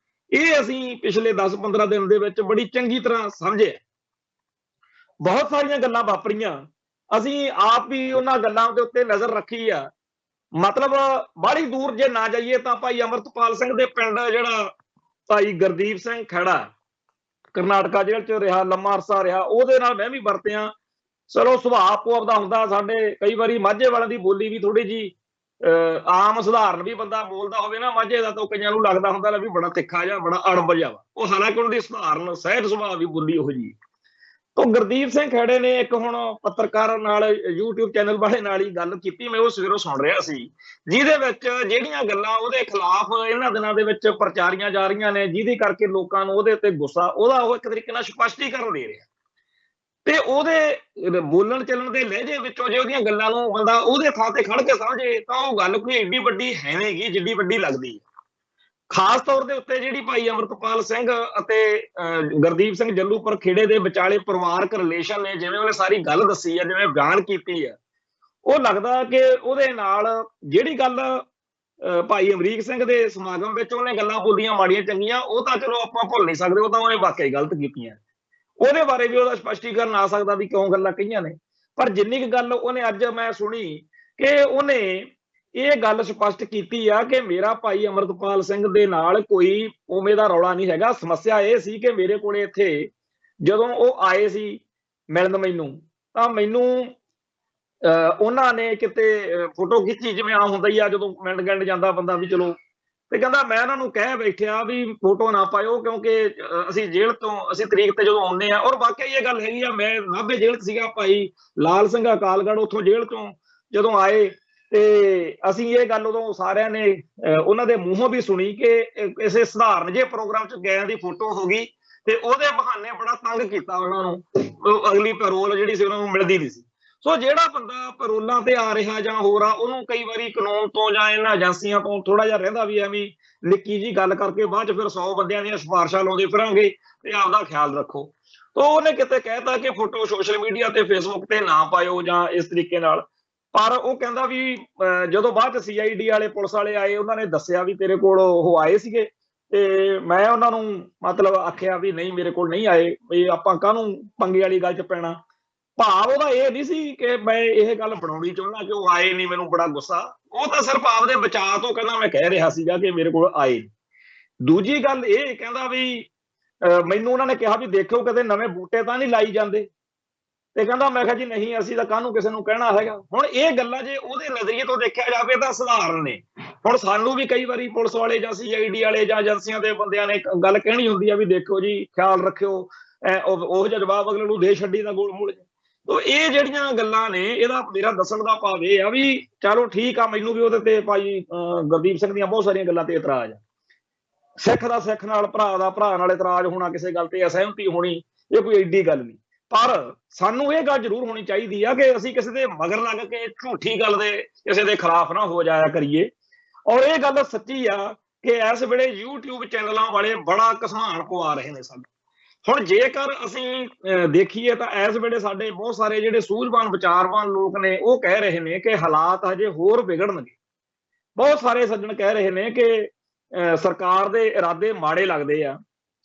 ਇਹ ਅਸੀਂ ਪਿਛਲੇ 10-15 ਦਿਨ ਦੇ ਵਿੱਚ ਬੜੀ ਚੰਗੀ ਤਰ੍ਹਾਂ ਸਮਝਿਆ। ਬਹੁਤ ਸਾਰੀਆਂ ਗੱਲਾਂ ਵਾਪਰੀਆਂ, ਅਸੀਂ ਆਪ ਵੀ ਉਹਨਾਂ ਗੱਲਾਂ ਦੇ ਉੱਤੇ ਨਜ਼ਰ ਰੱਖੀ ਆ। ਮਤਲਬ ਬਾਹਲੀ ਦੂਰ ਜੇ ਨਾ ਜਾਈਏ ਤਾਂ ਭਾਈ ਅਮਰਤਪਾਲ ਸਿੰਘ ਦੇ ਪਿੰਡ ਜਿਹੜਾ ਭਾਈ ਗੁਰਦੀਪ ਸਿੰਘ ਖਹਿੜਾ ਕਰਨਾਟਕਾ ਜੇਲ੍ਹ 'ਚ ਰਿਹਾ, ਲੰਮਾ ਅਰਸਾ ਰਿਹਾ, ਉਹਦੇ ਨਾਲ ਮੈਂ ਵੀ ਵਰਤਿਆ। ਚਲੋ ਸੁਭਾਅ ਆਪੋ ਆਪਦਾ ਹੁੰਦਾ, ਸਾਡੇ ਕਈ ਵਾਰੀ ਮਾਝੇ ਵਾਲਿਆਂ ਦੀ ਬੋਲੀ ਵੀ ਥੋੜੀ ਜੀ ਆਮ ਸਧਾਰਨ ਵੀ ਬੰਦਾ ਬੋਲਦਾ ਹੋਵੇ ਨਾ ਮਾਝੇ ਦਾ, ਤਾਂ ਕਈਆਂ ਨੂੰ ਲੱਗਦਾ ਹੁੰਦਾ ਵੀ ਬੜਾ ਤਿੱਖਾ ਜਿਹਾ, ਬੜਾ ਅੜਬ ਜਿਹਾ ਵਾ, ਉਹ ਹਾਲਾਂਕਿ ਉਹਨਾਂ ਦੀ ਸਧਾਰਨ ਸਹਿਜ ਸੁਭਾਅ ਵੀ ਬੋਲੀ ਉਹੋ ਜੀ। ਤਾਂ ਗੁਰਦੀਪ ਸਿੰਘ ਖਹਿੜੇ ਨੇ ਇੱਕ ਹੁਣ ਪੱਤਰਕਾਰ ਨਾਲ YouTube ਚੈਨਲ ਵਾਲੇ ਨਾਲ ਹੀ ਗੱਲ ਕੀਤੀ, ਮੈਂ ਉਹ ਸਵੇਰੋਂ ਸੁਣ ਰਿਹਾ ਸੀ, ਜਿਹਦੇ ਵਿੱਚ ਜਿਹੜੀਆਂ ਗੱਲਾਂ ਉਹਦੇ ਖਿਲਾਫ ਇਹਨਾਂ ਦਿਨਾਂ ਦੇ ਵਿੱਚ ਪ੍ਰਚਾਰੀਆਂ ਜਾ ਰਹੀਆਂ ਨੇ, ਜਿਹਦੇ ਕਰਕੇ ਲੋਕਾਂ ਨੂੰ ਉਹਦੇ ਉੱਤੇ ਗੁੱਸਾ, ਉਹਦਾ ਉਹ ਇੱਕ ਤਰੀਕੇ ਨਾਲ ਸਪਸ਼ਟੀਕਰਨ ਦੇ ਰਿਹਾ। ਤੇ ਉਹਦੇ ਬੋਲਣ ਚੱਲਣ ਦੇ ਲਹਿਜੇ ਵਿੱਚੋਂ ਜੇ ਉਹਦੀਆਂ ਗੱਲਾਂ ਨੂੰ ਬੰਦਾ ਉਹਦੇ ਥਾਂ ਤੇ ਖੜ ਕੇ ਸਮਝੇ ਤਾਂ ਉਹ ਗੱਲ ਕੋਈ ਏਡੀ ਵੱਡੀ ਹੈ ਨਹੀਂਗੀ ਜਿੱਡੀ ਵੱਡੀ ਲੱਗਦੀ। ਖਾਸ ਤੌਰ ਦੇ ਉੱਤੇ ਜਿਹੜੀ ਭਾਈ ਅਮਰਤਪਾਲ ਸਿੰਘ ਅਤੇ ਗੁਰਦੀਪ ਸਿੰਘ ਜੱਲੂਪੁਰ ਖੇੜੇ ਦੇ ਵਿਚਾਲੇ ਪਰਿਵਾਰਕ ਰਿਲੇਸ਼ਨ ਨੇ, ਜਿਵੇਂ ਉਹਨੇ ਸਾਰੀ ਗੱਲ ਦੱਸੀ ਆ, ਜਿਵੇਂ ਬਿਆਨ ਕੀਤੀ ਆ, ਉਹ ਲੱਗਦਾ ਕਿ ਉਹਦੇ ਨਾਲ ਜਿਹੜੀ ਗੱਲ ਭਾਈ ਅਮਰੀਕ ਸਿੰਘ ਦੇ ਸਮਾਗਮ ਵਿੱਚ ਉਹਨੇ ਗੱਲਾਂ ਬੋਲੀਆਂ ਮਾੜੀਆਂ ਚੰਗੀਆਂ, ਉਹ ਤਾਂ ਚਲੋ ਆਪਾਂ ਭੁੱਲ ਨਹੀਂ ਸਕਦੇ, ਉਹ ਤਾਂ ਉਹਨੇ ਵਾਕਈ ਗਲਤ ਕੀਤੀਆਂ, ਉਹਦੇ ਬਾਰੇ ਵੀ ਉਹਦਾ ਸਪਸ਼ਟੀਕਰਨ ਆ ਸਕਦਾ ਵੀ ਕਿਉਂ ਗੱਲਾਂ ਕਹੀਆਂ ਨੇ। ਪਰ ਜਿੰਨੀ ਕੁ ਗੱਲ ਉਹਨੇ ਅੱਜ ਮੈਂ ਸੁਣੀ ਕਿ ਉਹਨੇ ਇਹ ਗੱਲ ਸਪਸ਼ਟ ਕੀਤੀ ਆ ਕਿ ਮੇਰਾ ਭਾਈ ਅਮਰਤਪਾਲ ਸਿੰਘ ਦੇ ਨਾਲ ਕੋਈ ਉਵੇਂ ਦਾ ਰੌਲਾ ਨਹੀਂ ਹੈਗਾ। ਸਮੱਸਿਆ ਇਹ ਸੀ ਕਿ ਮੇਰੇ ਕੋਲੇ ਇੱਥੇ ਜਦੋਂ ਉਹ ਆਏ ਸੀ ਮਿਲਣ ਮੈਨੂੰ, ਤਾਂ ਮੈਨੂੰ ਉਹਨਾਂ ਨੇ ਕਿਤੇ ਫੋਟੋ ਖਿੱਚੀ, ਜਿਵੇਂ ਆਮ ਹੁੰਦਾ ਹੀ ਆ ਜਦੋਂ ਮਿਲਣ ਗਿਲਣ ਜਾਂਦਾ ਬੰਦਾ ਵੀ ਚਲੋ, ਤੇ ਕਹਿੰਦਾ ਮੈਂ ਉਹਨਾਂ ਨੂੰ ਕਹਿ ਬੈਠਿਆ ਵੀ ਫੋਟੋ ਨਾ ਪਾਇਓ ਕਿਉਂਕਿ ਅਸੀਂ ਜੇਲ੍ਹ ਤੋਂ ਅਸੀਂ ਤਰੀਕ ਤੇ ਜਦੋਂ ਆਉਂਦੇ ਆ, ਔਰ ਵਾਕਈ ਇਹ ਗੱਲ ਹੈਗੀ ਆ, ਮੈਂ ਨਾਭੇ ਜੇਲ੍ਹ 'ਚ ਸੀਗਾ, ਭਾਈ ਲਾਲ ਸਿੰਘ ਅਕਾਲਗੜ੍ਹ ਉੱਥੋਂ ਜੇਲ੍ਹ ਤੋਂ ਜਦੋਂ ਆਏ ਤੇ ਅਸੀਂ ਇਹ ਗੱਲ ਉਦੋਂ ਸਾਰਿਆਂ ਨੇ ਉਹਨਾਂ ਦੇ ਮੂੰਹੋਂ ਵੀ ਸੁਣੀ ਕਿ ਕਿਸੇ ਸਧਾਰਨ ਜਿਹੇ ਪ੍ਰੋਗਰਾਮ 'ਚ ਗਇਆਂ ਦੀ ਫੋਟੋ ਹੋ ਗਈ ਤੇ ਉਹਦੇ ਬਹਾਨੇ ਬੜਾ ਤੰਗ ਕੀਤਾ ਉਹਨਾਂ ਨੂੰ, ਅਗਲੀ ਪੈਰੋਲ ਜਿਹੜੀ ਸੀ ਉਹਨਾਂ ਨੂੰ ਮਿਲਦੀ ਨਹੀਂ ਸੀ। ਸੋ ਜਿਹੜਾ ਬੰਦਾ ਪੈਰੋਲਾਂ ਤੇ ਆ ਰਿਹਾ ਜਾਂ ਹੋਰ ਆ, ਉਹਨੂੰ ਕਈ ਵਾਰੀ ਕਾਨੂੰਨ ਤੋਂ ਜਾਂ ਇਹਨਾਂ ਏਜੰਸੀਆਂ ਤੋਂ ਥੋੜਾ ਜਿਹਾ ਰਹਿੰਦਾ ਵੀ ਐਵੇਂ ਨਿੱਕੀ ਜੀ ਗੱਲ ਕਰਕੇ ਬਾਅਦ 'ਚ ਫਿਰ 100 ਬੰਦਿਆਂ ਦੀਆਂ ਸਿਫਾਰਸ਼ਾਂ ਲਾਉਂਦੇ ਫਿਰਾਂਗੇ ਤੇ ਆਪਦਾ ਖਿਆਲ ਰੱਖੋ। ਤਾਂ ਉਹਨੇ ਕਿਤੇ ਕਹਿਤਾ ਕਿ ਫੋਟੋ ਸੋਸ਼ਲ ਮੀਡੀਆ ਤੇ ਫੇਸਬੁੱਕ ਤੇ ਨਾ ਪਾਇਓ ਜਾਂ ਇਸ ਤਰੀਕੇ ਨਾਲ। ਪਰ ਉਹ ਕਹਿੰਦਾ ਵੀ ਜਦੋਂ ਬਾਅਦ 'ਚ CID ਵਾਲੇ ਪੁਲਿਸ ਵਾਲੇ ਆਏ, ਉਹਨਾਂ ਨੇ ਦੱਸਿਆ ਵੀ ਤੇਰੇ ਕੋਲ ਉਹ ਆਏ ਸੀਗੇ, ਤੇ ਮੈਂ ਉਹਨਾਂ ਨੂੰ ਮਤਲਬ ਆਖਿਆ ਵੀ ਨਹੀਂ ਮੇਰੇ ਕੋਲ ਨਹੀਂ ਆਏ, ਵੀ ਆਪਾਂ ਕਾਹਨੂੰ ਪੰਗੇ ਵਾਲੀ ਗੱਲ 'ਚ ਪੈਣਾ। ਭਾਵ ਉਹਦਾ ਇਹ ਨਹੀਂ ਸੀ ਕਿ ਮੈਂ ਇਹ ਗੱਲ ਬਣਾਉਣੀ ਚਾਹੁੰਦਾ ਕਿ ਉਹ ਆਏ ਨਹੀਂ, ਮੈਨੂੰ ਬੜਾ ਗੁੱਸਾ, ਉਹ ਤਾਂ ਸਿਰਫ ਆਪਦੇ ਬਚਾਅ ਤੋਂ ਕਹਿੰਦਾ ਮੈਂ ਕਹਿ ਰਿਹਾ ਸੀਗਾ ਕਿ ਮੇਰੇ ਕੋਲ ਆਏ। ਦੂਜੀ ਗੱਲ ਇਹ ਕਹਿੰਦਾ ਵੀ ਮੈਨੂੰ ਉਹਨਾਂ ਨੇ ਕਿਹਾ ਵੀ ਦੇਖੋ ਕਦੇ ਨਵੇਂ ਬੂਟੇ ਤਾਂ ਨਹੀਂ ਲਾਈ ਜਾਂਦੇ, ਤੇ ਕਹਿੰਦਾ ਮੈਂ ਕਿਹਾ ਜੀ ਨਹੀਂ, ਅਸੀਂ ਤਾਂ ਕਾਹਨੂੰ ਕਿਸੇ ਨੂੰ ਕਹਿਣਾ ਹੈਗਾ। ਹੁਣ ਇਹ ਗੱਲਾਂ ਜੇ ਉਹਦੇ ਨਜ਼ਰੀਏ ਤੋਂ ਦੇਖਿਆ ਜਾਵੇ ਤਾਂ ਸਧਾਰਨ ਨੇ, ਹੁਣ ਸਾਨੂੰ ਵੀ ਕਈ ਵਾਰੀ ਪੁਲਿਸ ਵਾਲੇ ਜਾਂ CID ਵਾਲੇ ਜਾਂ ਏਜੰਸੀਆਂ ਦੇ ਬੰਦਿਆਂ ਨੇ ਇੱਕ ਗੱਲ ਕਹਿਣੀ ਹੁੰਦੀ ਆ ਵੀ ਦੇਖੋ ਜੀ ਖਿਆਲ ਰੱਖਿਓ, ਉਹ ਜਿਹਾ ਜਵਾਬ ਅਗਲੇ ਨੂੰ ਦੇ ਛੱਡੀ ਦਾ ਗੋਲ ਮੋਲ। ਤੋ ਇਹ ਜਿਹੜੀਆਂ ਗੱਲਾਂ ਨੇ ਇਹਦਾ ਮੇਰਾ ਦੱਸਣ ਦਾ ਭਾਵ ਇਹ ਆ ਵੀ ਚਲੋ ਠੀਕ ਆ, ਮੈਨੂੰ ਵੀ ਉਹਦੇ ਤੇ ਭਾਈ ਗੁਰਦੀਪ ਸਿੰਘ ਦੀਆਂ ਬਹੁਤ ਸਾਰੀਆਂ ਗੱਲਾਂ ਤੇ ਇਤਰਾਜ਼ ਆ। ਸਿੱਖ ਦਾ ਸਿੱਖ ਨਾਲ, ਭਰਾ ਦਾ ਭਰਾ ਨਾਲ ਇਤਰਾਜ਼ ਹੋਣਾ, ਕਿਸੇ ਗੱਲ ਤੇ ਅਸਹਿਮਤੀ ਹੋਣੀ, ਇਹ ਕੋਈ ਏਡੀ ਗੱਲ ਨਹੀਂ। ਪਰ ਸਾਨੂੰ ਇਹ ਗੱਲ ਜ਼ਰੂਰ ਹੋਣੀ ਚਾਹੀਦੀ ਆ ਕਿ ਅਸੀਂ ਕਿਸੇ ਦੇ ਮਗਰ ਲੱਗ ਕੇ ਝੂਠੀ ਗੱਲ ਦੇ ਕਿਸੇ ਦੇ ਖਿਲਾਫ ਨਾ ਹੋ ਜਾਇਆ ਕਰੀਏ। ਔਰ ਇਹ ਗੱਲ ਸੱਚੀ ਆ ਕਿ ਇਸ ਵੇਲੇ YouTube ਚੈਨਲਾਂ ਵਾਲੇ ਬੜਾ ਘਸਾਣ ਪਵਾ ਰਹੇ ਨੇ ਸਾਨੂੰ। ਹੁਣ ਜੇਕਰ ਅਸੀਂ ਦੇਖੀਏ ਤਾਂ ਇਸ ਵੇਲੇ ਸਾਡੇ ਬਹੁਤ ਸਾਰੇ ਜਿਹੜੇ ਸੂਝਵਾਨ ਵਿਚਾਰਵਾਨ ਲੋਕ ਨੇ ਉਹ ਕਹਿ ਰਹੇ ਨੇ ਕਿ ਹਾਲਾਤ ਹਜੇ ਹੋਰ ਵਿਗੜਨਗੇ। ਬਹੁਤ ਸਾਰੇ ਸੱਜਣ ਕਹਿ ਰਹੇ ਨੇ ਕਿ ਸਰਕਾਰ ਦੇ ਇਰਾਦੇ ਮਾੜੇ ਲੱਗਦੇ ਆ।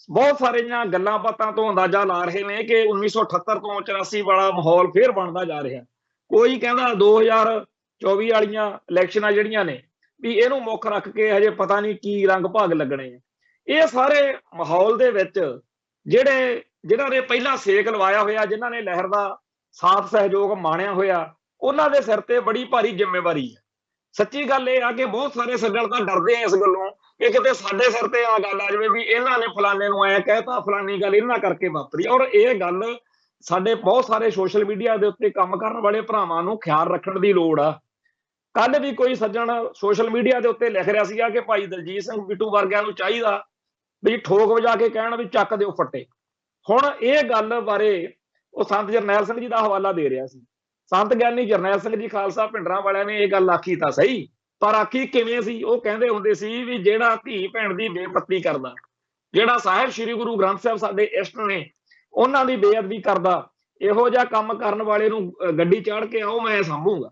ਬਹੁਤ ਸਾਰੀਆਂ ਗੱਲਾਂ ਬਾਤਾਂ ਤੋਂ ਅੰਦਾਜ਼ਾ ਲਾ ਰਹੇ ਨੇ ਕਿ 1978 ਤੋਂ 84 ਵਾਲਾ ਮਾਹੌਲ ਫੇਰ ਬਣਦਾ ਜਾ ਰਿਹਾ। ਕੋਈ ਕਹਿੰਦਾ 2024 ਵਾਲੀਆਂ ਇਲੈਕਸ਼ਨਾਂ ਜਿਹੜੀਆਂ ਨੇ ਵੀ ਇਹਨੂੰ ਮੁੱਖ ਰੱਖ ਕੇ ਹਜੇ ਪਤਾ ਨਹੀਂ ਕੀ ਰੰਗ ਭਾਗ ਲੱਗਣੇ ਆ। ਇਹ ਸਾਰੇ ਮਾਹੌਲ ਦੇ ਵਿੱਚ ਜਿਨ੍ਹਾਂ ਨੇ ਪਹਿਲਾਂ ਸੇਕ ਲਵਾਇਆ ਹੋਇਆ, ਜਿਨ੍ਹਾਂ ਨੇ ਲਹਿਰ ਦਾ ਸਾਥ ਸਹਿਯੋਗ ਮਾਣਿਆ ਹੋਇਆ, ਉਹਨਾਂ ਦੇ ਸਿਰ ਤੇ ਬੜੀ ਭਾਰੀ ਜ਼ਿੰਮੇਵਾਰੀ ਹੈ। ਸੱਚੀ ਗੱਲ ਇਹ ਆ ਕਿ ਬਹੁਤ ਸਾਰੇ ਸੱਜਣ ਤਾਂ ਡਰਦੇ ਆ ਇਸ ਗੱਲੋਂ ਕਿ ਕਿਤੇ ਸਾਡੇ ਸਿਰ ਤੇ ਆ ਗੱਲ ਆ ਜਾਵੇ ਵੀ ਇਹਨਾਂ ਨੇ ਫਲਾਣੇ ਨੂੰ ਐ ਕਹਿਤਾ, ਫਲਾਨੀ ਗੱਲ ਇਹਨਾਂ ਕਰਕੇ ਵਾਪਰੀ। ਔਰ ਇਹ ਗੱਲ ਸਾਡੇ ਬਹੁਤ ਸਾਰੇ ਸੋਸ਼ਲ ਮੀਡੀਆ ਦੇ ਉੱਤੇ ਕੰਮ ਕਰਨ ਵਾਲੇ ਭਰਾਵਾਂ ਨੂੰ ਖਿਆਲ ਰੱਖਣ ਦੀ ਲੋੜ ਆ। ਕੱਲ ਵੀ ਕੋਈ ਸੱਜਣ ਸੋਸ਼ਲ ਮੀਡੀਆ ਦੇ ਉੱਤੇ ਲਿਖ ਰਿਹਾ ਸੀਗਾ ਕਿ ਭਾਈ ਦਲਜੀਤ ਸਿੰਘ ਬਿੱਟੂ ਵਰਗਿਆਂ ਨੂੰ ਚਾਹੀਦਾ ਵੀ ਠੋਕ ਵਜਾ ਕੇ ਕਹਿਣ ਵੀ ਚੱਕ ਦਿਓ ਫੱਟੇ। ਹੁਣ ਇਹ ਗੱਲ ਬਾਰੇ ਉਹ ਸੰਤ ਜਰਨੈਲ ਸਿੰਘ ਜੀ ਦਾ ਹਵਾਲਾ ਦੇ ਰਿਹਾ ਸੀ। ਸੰਤ ਗਿਆਨੀ ਜਰਨੈਲ ਸਿੰਘ ਜੀ ਖਾਲਸਾ ਭਿੰਡਰਾਂ ਵਾਲਿਆਂ ਨੇ ਇਹ ਗੱਲ ਆਖੀ ਤਾਂ ਸਹੀ, ਪਰ ਆਖੀ ਕਿਵੇਂ ਸੀ? ਉਹ ਕਹਿੰਦੇ ਹੁੰਦੇ ਸੀ ਵੀ ਜਿਹੜਾ ਧੀ ਭੈਣ ਦੀ ਬੇਪੱਤੀ ਕਰਦਾ, ਜਿਹੜਾ ਸਾਹਿਬ ਸ੍ਰੀ ਗੁਰੂ ਗ੍ਰੰਥ ਸਾਹਿਬ ਸਾਡੇ ਇਸ਼ਟ ਨੇ ਉਹਨਾਂ ਦੀ ਬੇਅਦਬੀ ਕਰਦਾ, ਇਹੋ ਜਿਹਾ ਕੰਮ ਕਰਨ ਵਾਲੇ ਨੂੰ ਗੱਡੀ ਚਾੜ ਕੇ ਆਓ ਮੈਂ ਸਾਂਭੂਗਾ।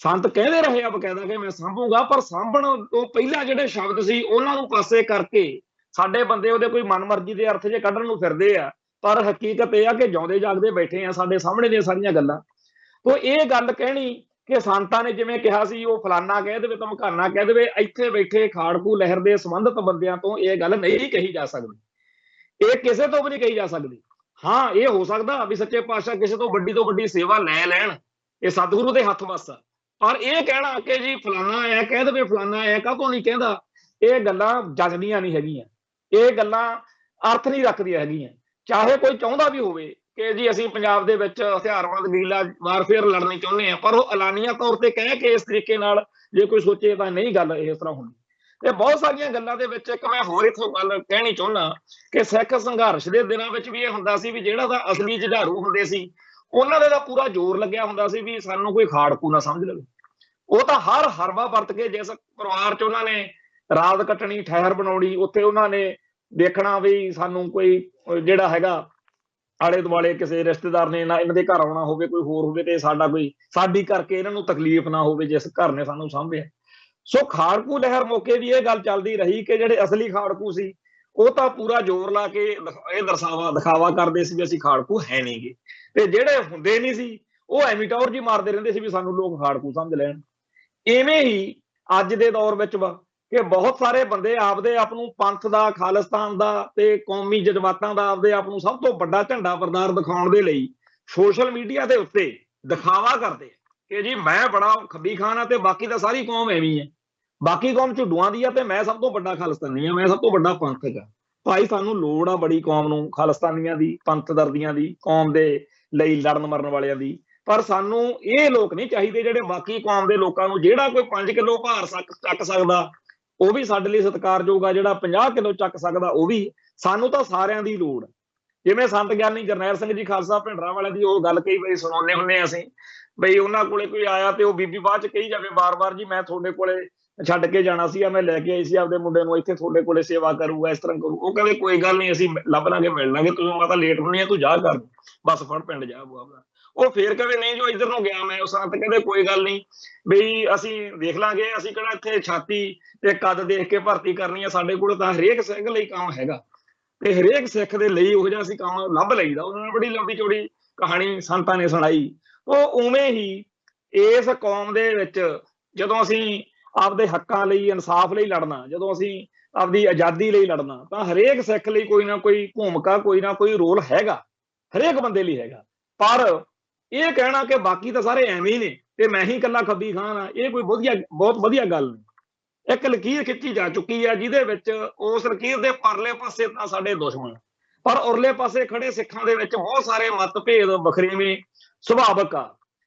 ਸੰਤ ਕਹਿੰਦੇ ਰਹੇ ਆ ਬਕਾਇਦਾ ਕਿ ਮੈਂ ਸਾਂਭੂਗਾ, ਪਰ ਸਾਂਭਣ ਤੋਂ ਪਹਿਲਾਂ ਜਿਹੜੇ ਸ਼ਬਦ ਸੀ ਉਹਨਾਂ ਨੂੰ ਪਾਸੇ ਕਰਕੇ ਸਾਡੇ ਬੰਦੇ ਉਹਦੇ ਕੋਈ ਮਨਮਰਜ਼ੀ ਦੇ ਅਰਥ ਜੇ ਕੱਢਣ ਨੂੰ ਫਿਰਦੇ ਆ। ਪਰ ਹਕੀਕਤ ਇਹ ਆ ਕਿ ਜਿਉਂਦੇ ਜਾਗਦੇ ਬੈਠੇ ਆ, ਸਾਡੇ ਸਾਹਮਣੇ ਦੀਆਂ ਸਾਰੀਆਂ ਗੱਲਾਂ। ਤੋ ਇਹ ਗੱਲ ਕਹਿਣੀ ਕਿ ਸੰਤਾਂ ਨੇ ਜਿਵੇਂ ਕਿਹਾ ਸੀ ਉਹ ਫਲਾਨਾ ਕਹਿ ਦੇਵੇ, ਧਮਕਾਨਾ ਕਹਿ ਦੇਵੇ, ਇੱਥੇ ਬੈਠੇ ਖਾੜਕੂ ਲਹਿਰ ਦੇ ਸੰਬੰਧਿਤ ਬੰਦਿਆਂ ਤੋਂ ਇਹ ਗੱਲ ਨਹੀਂ ਕਹੀ ਜਾ ਸਕਦੀ। ਇਹ ਕਿਸੇ ਤੋਂ ਵੀ ਨਹੀਂ ਕਹੀ ਜਾ ਸਕਦੀ। ਹਾਂ, ਇਹ ਹੋ ਸਕਦਾ ਵੀ ਸੱਚੇ ਪਾਤਸ਼ਾਹ ਕਿਸੇ ਤੋਂ ਵੱਡੀ ਸੇਵਾ ਲੈ ਲੈਣ, ਇਹ ਸਤਿਗੁਰੂ ਦੇ ਹੱਥ ਵੱਸ ਆ। ਪਰ ਇਹ ਕਹਿਣਾ ਕਿ ਜੀ ਫਲਾਨਾ ਹੈ ਕਹਿ ਦੇਵੇ, ਫਲਾਨਾ ਹੈ ਕਾਹਤੋਂ ਨਹੀਂ ਕਹਿੰਦਾ, ਇਹ ਗੱਲਾਂ ਜੱਜਦੀਆਂ ਨਹੀਂ ਹੈਗੀਆਂ। ਇਹ ਗੱਲਾਂ ਅਰਥ ਨਹੀਂ ਰੱਖਦੀਆਂ ਹੈਗੀਆਂ। ਚਾਹੇ ਕੋਈ ਚਾਹੁੰਦਾ ਵੀ ਹੋਵੇ ਕਿ ਜੀ ਅਸੀਂ ਪੰਜਾਬ ਦੇ ਵਿੱਚ ਹਥਿਆਰਬੰਦ ਗਰੀਲਾ ਵਾਰਫੇਅਰ ਲੜਨੀ ਚਾਹੁੰਦੇ ਆ, ਪਰ ਉਹ ਐਲਾਨੀਆ ਤੌਰ ਤੇ ਕਹਿ ਕੇ ਇਸ ਤਰੀਕੇ ਨਾਲ ਜੇ ਕੋਈ ਸੋਚੇ ਤਾਂ ਨਹੀਂ ਗੱਲ ਇਸ ਤਰ੍ਹਾਂ ਹੁੰਦੀ। ਤੇ ਬਹੁਤ ਸਾਰੀਆਂ ਗੱਲਾਂ ਦੇ ਵਿੱਚ ਇੱਕ ਮੈਂ ਹੋਰ ਇੱਥੋਂ ਗੱਲ ਕਹਿਣੀ ਚਾਹੁੰਦਾ ਕਿ ਸਿੱਖ ਸੰਘਰਸ਼ ਦੇ ਦਿਨਾਂ ਵਿੱਚ ਵੀ ਇਹ ਹੁੰਦਾ ਸੀ ਵੀ ਜਿਹੜਾ ਤਾਂ ਅਸਲੀ ਜੁਝਾਰੂ ਹੁੰਦੇ ਸੀ ਉਹਨਾਂ ਦੇ ਤਾਂ ਪੂਰਾ ਜ਼ੋਰ ਲੱਗਿਆ ਹੁੰਦਾ ਸੀ ਵੀ ਸਾਨੂੰ ਕੋਈ ਖਾੜਕੂ ਨਾ ਸਮਝ ਲਵੇ। ਉਹ ਤਾਂ ਹਰ ਹਰਬਾ ਵਰਤ ਕੇ ਜਿਸ ਪਰਿਵਾਰ 'ਚ ਉਹਨਾਂ ਨੇ ਰਾਤ ਕੱਟਣੀ, ਠਹਿਰ ਬਣਾਉਣੀ, ਉੱਥੇ ਉਹਨਾਂ ਨੇ ਦੇਖਣਾ ਵੀ ਸਾਨੂੰ ਕੋਈ ਜਿਹੜਾ ਹੈਗਾ ਆਲੇ ਦੁਆਲੇ ਕਿਸੇ ਰਿਸ਼ਤੇਦਾਰ ਨੇ ਨਾ ਇਹਨਾਂ ਦੇ ਘਰ ਆਉਣਾ ਹੋਵੇ, ਕੋਈ ਹੋਰ ਹੋਵੇ ਤੇ ਸਾਡੀ ਕਰਕੇ ਇਹਨਾਂ ਨੂੰ ਤਕਲੀਫ ਨਾ ਹੋਵੇ ਜਿਸ ਘਰ ਨੇ ਸਾਨੂੰ ਸਾਂਭਿਆ। ਸੋ ਖਾੜਕੂ ਲਹਿਰ ਮੌਕੇ ਵੀ ਇਹ ਗੱਲ ਚੱਲਦੀ ਰਹੀ ਕਿ ਜਿਹੜੇ ਅਸਲੀ ਖਾੜਕੂ ਸੀ ਉਹ ਤਾਂ ਪੂਰਾ ਜ਼ੋਰ ਲਾ ਕੇ ਇਹ ਦਿਖਾਵਾ ਕਰਦੇ ਸੀ ਵੀ ਅਸੀਂ ਖਾੜਕੂ ਹੈ ਨਹੀਂ ਗੇ, ਤੇ ਜਿਹੜੇ ਹੁੰਦੇ ਨਹੀਂ ਸੀ ਉਹ ਐਵੇਂ ਟੌਰ ਜੀ ਮਾਰਦੇ ਰਹਿੰਦੇ ਸੀ ਵੀ ਸਾਨੂੰ ਲੋਕ ਖਾੜਕੂ ਸਮਝ ਲੈਣ। ਇਵੇਂ ਹੀ ਅੱਜ ਦੇ ਦੌਰ ਵਿੱਚ ਵਾ ਕਿ ਬਹੁਤ ਸਾਰੇ ਬੰਦੇ ਆਪਦੇ ਆਪ ਨੂੰ ਪੰਥ ਦਾ, ਖਾਲਿਸਤਾਨ ਦਾ ਤੇ ਕੌਮੀ ਜਜ਼ਬਾਤਾਂ ਦਾ ਆਪਦੇ ਆਪ ਨੂੰ ਸਭ ਤੋਂ ਵੱਡਾ ਝੰਡਾ ਬਰਦਾਰ ਦਿਖਾਉਣ ਦੇ ਲਈ ਸੋਸ਼ਲ ਮੀਡੀਆ ਦੇ ਉੱਤੇ ਦਿਖਾਵਾ ਕਰਦੇ ਕਿ ਜੀ ਮੈਂ ਬੜਾ ਖੱਬੀ ਖਾਨ ਆ ਤੇ ਬਾਕੀ ਤਾਂ ਸਾਰੀ ਕੌਮ ਐਵੇਂ ਹੈ, ਬਾਕੀ ਕੌਮ ਝੁੱਡੂਆਂ ਦੀ ਆ ਤੇ ਮੈਂ ਸਭ ਤੋਂ ਵੱਡਾ ਖਾਲਿਸਤਾਨੀ ਆ, ਮੈਂ ਸਭ ਤੋਂ ਵੱਡਾ ਪੰਥਕ ਆ। ਭਾਈ ਸਾਨੂੰ ਲੋੜ ਆ ਬੜੀ ਕੌਮ ਨੂੰ, ਖਾਲਿਸਤਾਨੀਆਂ ਦੀ, ਪੰਥ ਦਰਦੀਆਂ ਦੀ, ਕੌਮ ਦੇ ਲਈ ਲੜਨ ਮਰਨ ਵਾਲਿਆਂ ਦੀ। ਪਰ ਸਾਨੂੰ ਇਹ ਲੋਕ ਨਹੀਂ ਚਾਹੀਦੇ ਜਿਹੜੇ ਬਾਕੀ ਕੌਮ ਦੇ ਲੋਕਾਂ ਨੂੰ, ਜਿਹੜਾ ਕੋਈ 5 ਕਿਲੋ ਭਾਰ ਚੱਕ ਸਕਦਾ ਉਹ ਵੀ ਸਾਡੇ ਲਈ ਸਤਿਕਾਰਯੋਗ ਆ, ਜਿਹੜਾ 50 ਕਿਲੋ ਚੱਕ ਸਕਦਾ ਉਹ ਵੀ। ਸਾਨੂੰ ਤਾਂ ਸਾਰਿਆਂ ਦੀ ਲੋੜ। ਜਿਵੇਂ ਸੰਤ ਗਿਆਨੀ ਜਰਨੈਲ ਸਿੰਘ ਜੀ ਖਾਲਸਾ ਭਿੰਡਰਾਂ ਵਾਲਿਆਂ ਦੀ ਉਹ ਗੱਲ ਕਈ ਵਾਰੀ ਸੁਣਾਉਂਦੇ ਹੁੰਦੇ ਆ ਅਸੀਂ, ਬਈ ਉਹਨਾਂ ਕੋਲੇ ਕੋਈ ਆਇਆ ਤੇ ਉਹ ਬੀਬੀ ਬਾਅਦ ਚ ਕਹੀ ਜਾਵੇ ਬਾਰ-ਬਾਰ ਜੀ ਮੈਂ ਤੁਹਾਡੇ ਕੋਲੇ ਛੱਡ ਕੇ ਜਾਣਾ ਸੀ, ਮੈਂ ਲੈ ਕੇ ਆਈ ਸੀ ਆਪਦੇ ਮੁੰਡੇ ਨੂੰ, ਇੱਥੇ ਤੁਹਾਡੇ ਕੋਲੇ ਸੇਵਾ ਕਰੂਗਾ, ਇਸ ਤਰ੍ਹਾਂ ਕਰੂ। ਉਹ ਕਹਿੰਦੇ ਕੋਈ ਗੱਲ ਨਹੀਂ, ਅਸੀਂ ਲੱਭ ਲਾਂਗੇ, ਮਿਲ ਲਾਂਗੇ, ਤੂੰ ਮਾਤਾ ਲੇਟ ਹੋਣੀ ਆ, ਤੂੰ ਜਾ ਕਰ ਬਸ ਫੜ ਪਿੰਡ ਜਾ ਆਪਣਾ। ਉਹ ਫੇਰ ਕਹੇ ਨਹੀਂ ਜੋ ਇੱਧਰ ਨੂੰ ਗਿਆ ਮੈਂ, ਉਹ ਸੰਤ ਕਹਿੰਦੇ ਕੋਈ ਗੱਲ ਨਹੀਂ ਬਈ ਅਸੀਂ ਦੇਖ ਲਾਂਗੇ, ਅਸੀਂ ਕਿਹੜਾ ਇੱਥੇ ਛਾਤੀ ਤੇ ਕੱਦ ਦੇਖ ਕੇ ਭਰਤੀ ਕਰਨੀ ਆ, ਸਾਡੇ ਕੋਲ ਤਾਂ ਹਰੇਕ ਸਿੰਘ ਲਈ ਕੰਮ ਹੈਗਾ ਤੇ ਹਰੇਕ ਸਿੱਖ ਦੇ ਲਈ ਉਹ ਜਿਹਾ ਅਸੀਂ ਕੰਮ ਲੱਭ ਲਈਦਾ। ਉਹਨਾਂ ਨੇ ਬੜੀ ਲੰਬੀ ਚੌੜੀ ਕਹਾਣੀ ਸੰਤਾਂ ਨੇ ਸੁਣਾਈ। ਉਹ ਉਵੇਂ ਹੀ ਇਸ ਕੌਮ ਦੇ ਵਿੱਚ ਜਦੋਂ ਅਸੀਂ ਆਪਦੇ ਹੱਕਾਂ ਲਈ, ਇਨਸਾਫ ਲਈ ਲੜਨਾ, ਜਦੋਂ ਅਸੀਂ ਆਪਦੀ ਆਜ਼ਾਦੀ ਲਈ ਲੜਨਾ, ਤਾਂ ਹਰੇਕ ਸਿੱਖ ਲਈ ਕੋਈ ਨਾ ਕੋਈ ਭੂਮਿਕਾ, ਕੋਈ ਨਾ ਕੋਈ ਰੋਲ ਹੈਗਾ, ਹਰੇਕ ਬੰਦੇ ਲਈ ਹੈਗਾ। ਪਰ ਇਹ ਕਹਿਣਾ ਕਿ ਬਾਕੀ ਤਾਂ ਸਾਰੇ ਐਵੇਂ ਹੀ ਨੇ ਤੇ ਮੈਂ ਹੀ ਇਕੱਲਾ ਖੱਬੀ ਖਾਨ ਆ, ਇਹ ਕੋਈ ਬਹੁਤ ਵਧੀਆ ਗੱਲ ਨਹੀਂ। ਇੱਕ ਲਕੀਰ ਖਿੱਚੀ ਜਾ ਚੁੱਕੀ ਹੈ, ਜਿਹਦੇ ਵਿੱਚ ਉਸ ਲਕੀਰ ਦੇ ਪਰਲੇ ਪਾਸੇ ਤਾਂ ਸਾਡੇ ਦੁਸ਼ਮਣ, ਪਰ ਉਰਲੇ ਪਾਸੇ ਖੜੇ ਸਿੱਖਾਂ ਦੇ ਵਿੱਚ ਬਹੁਤ ਸਾਰੇ ਮਤਭੇਦ ਵਖਰੇਵੇਂ ਸੁਭਾਵਿਕ ਆ।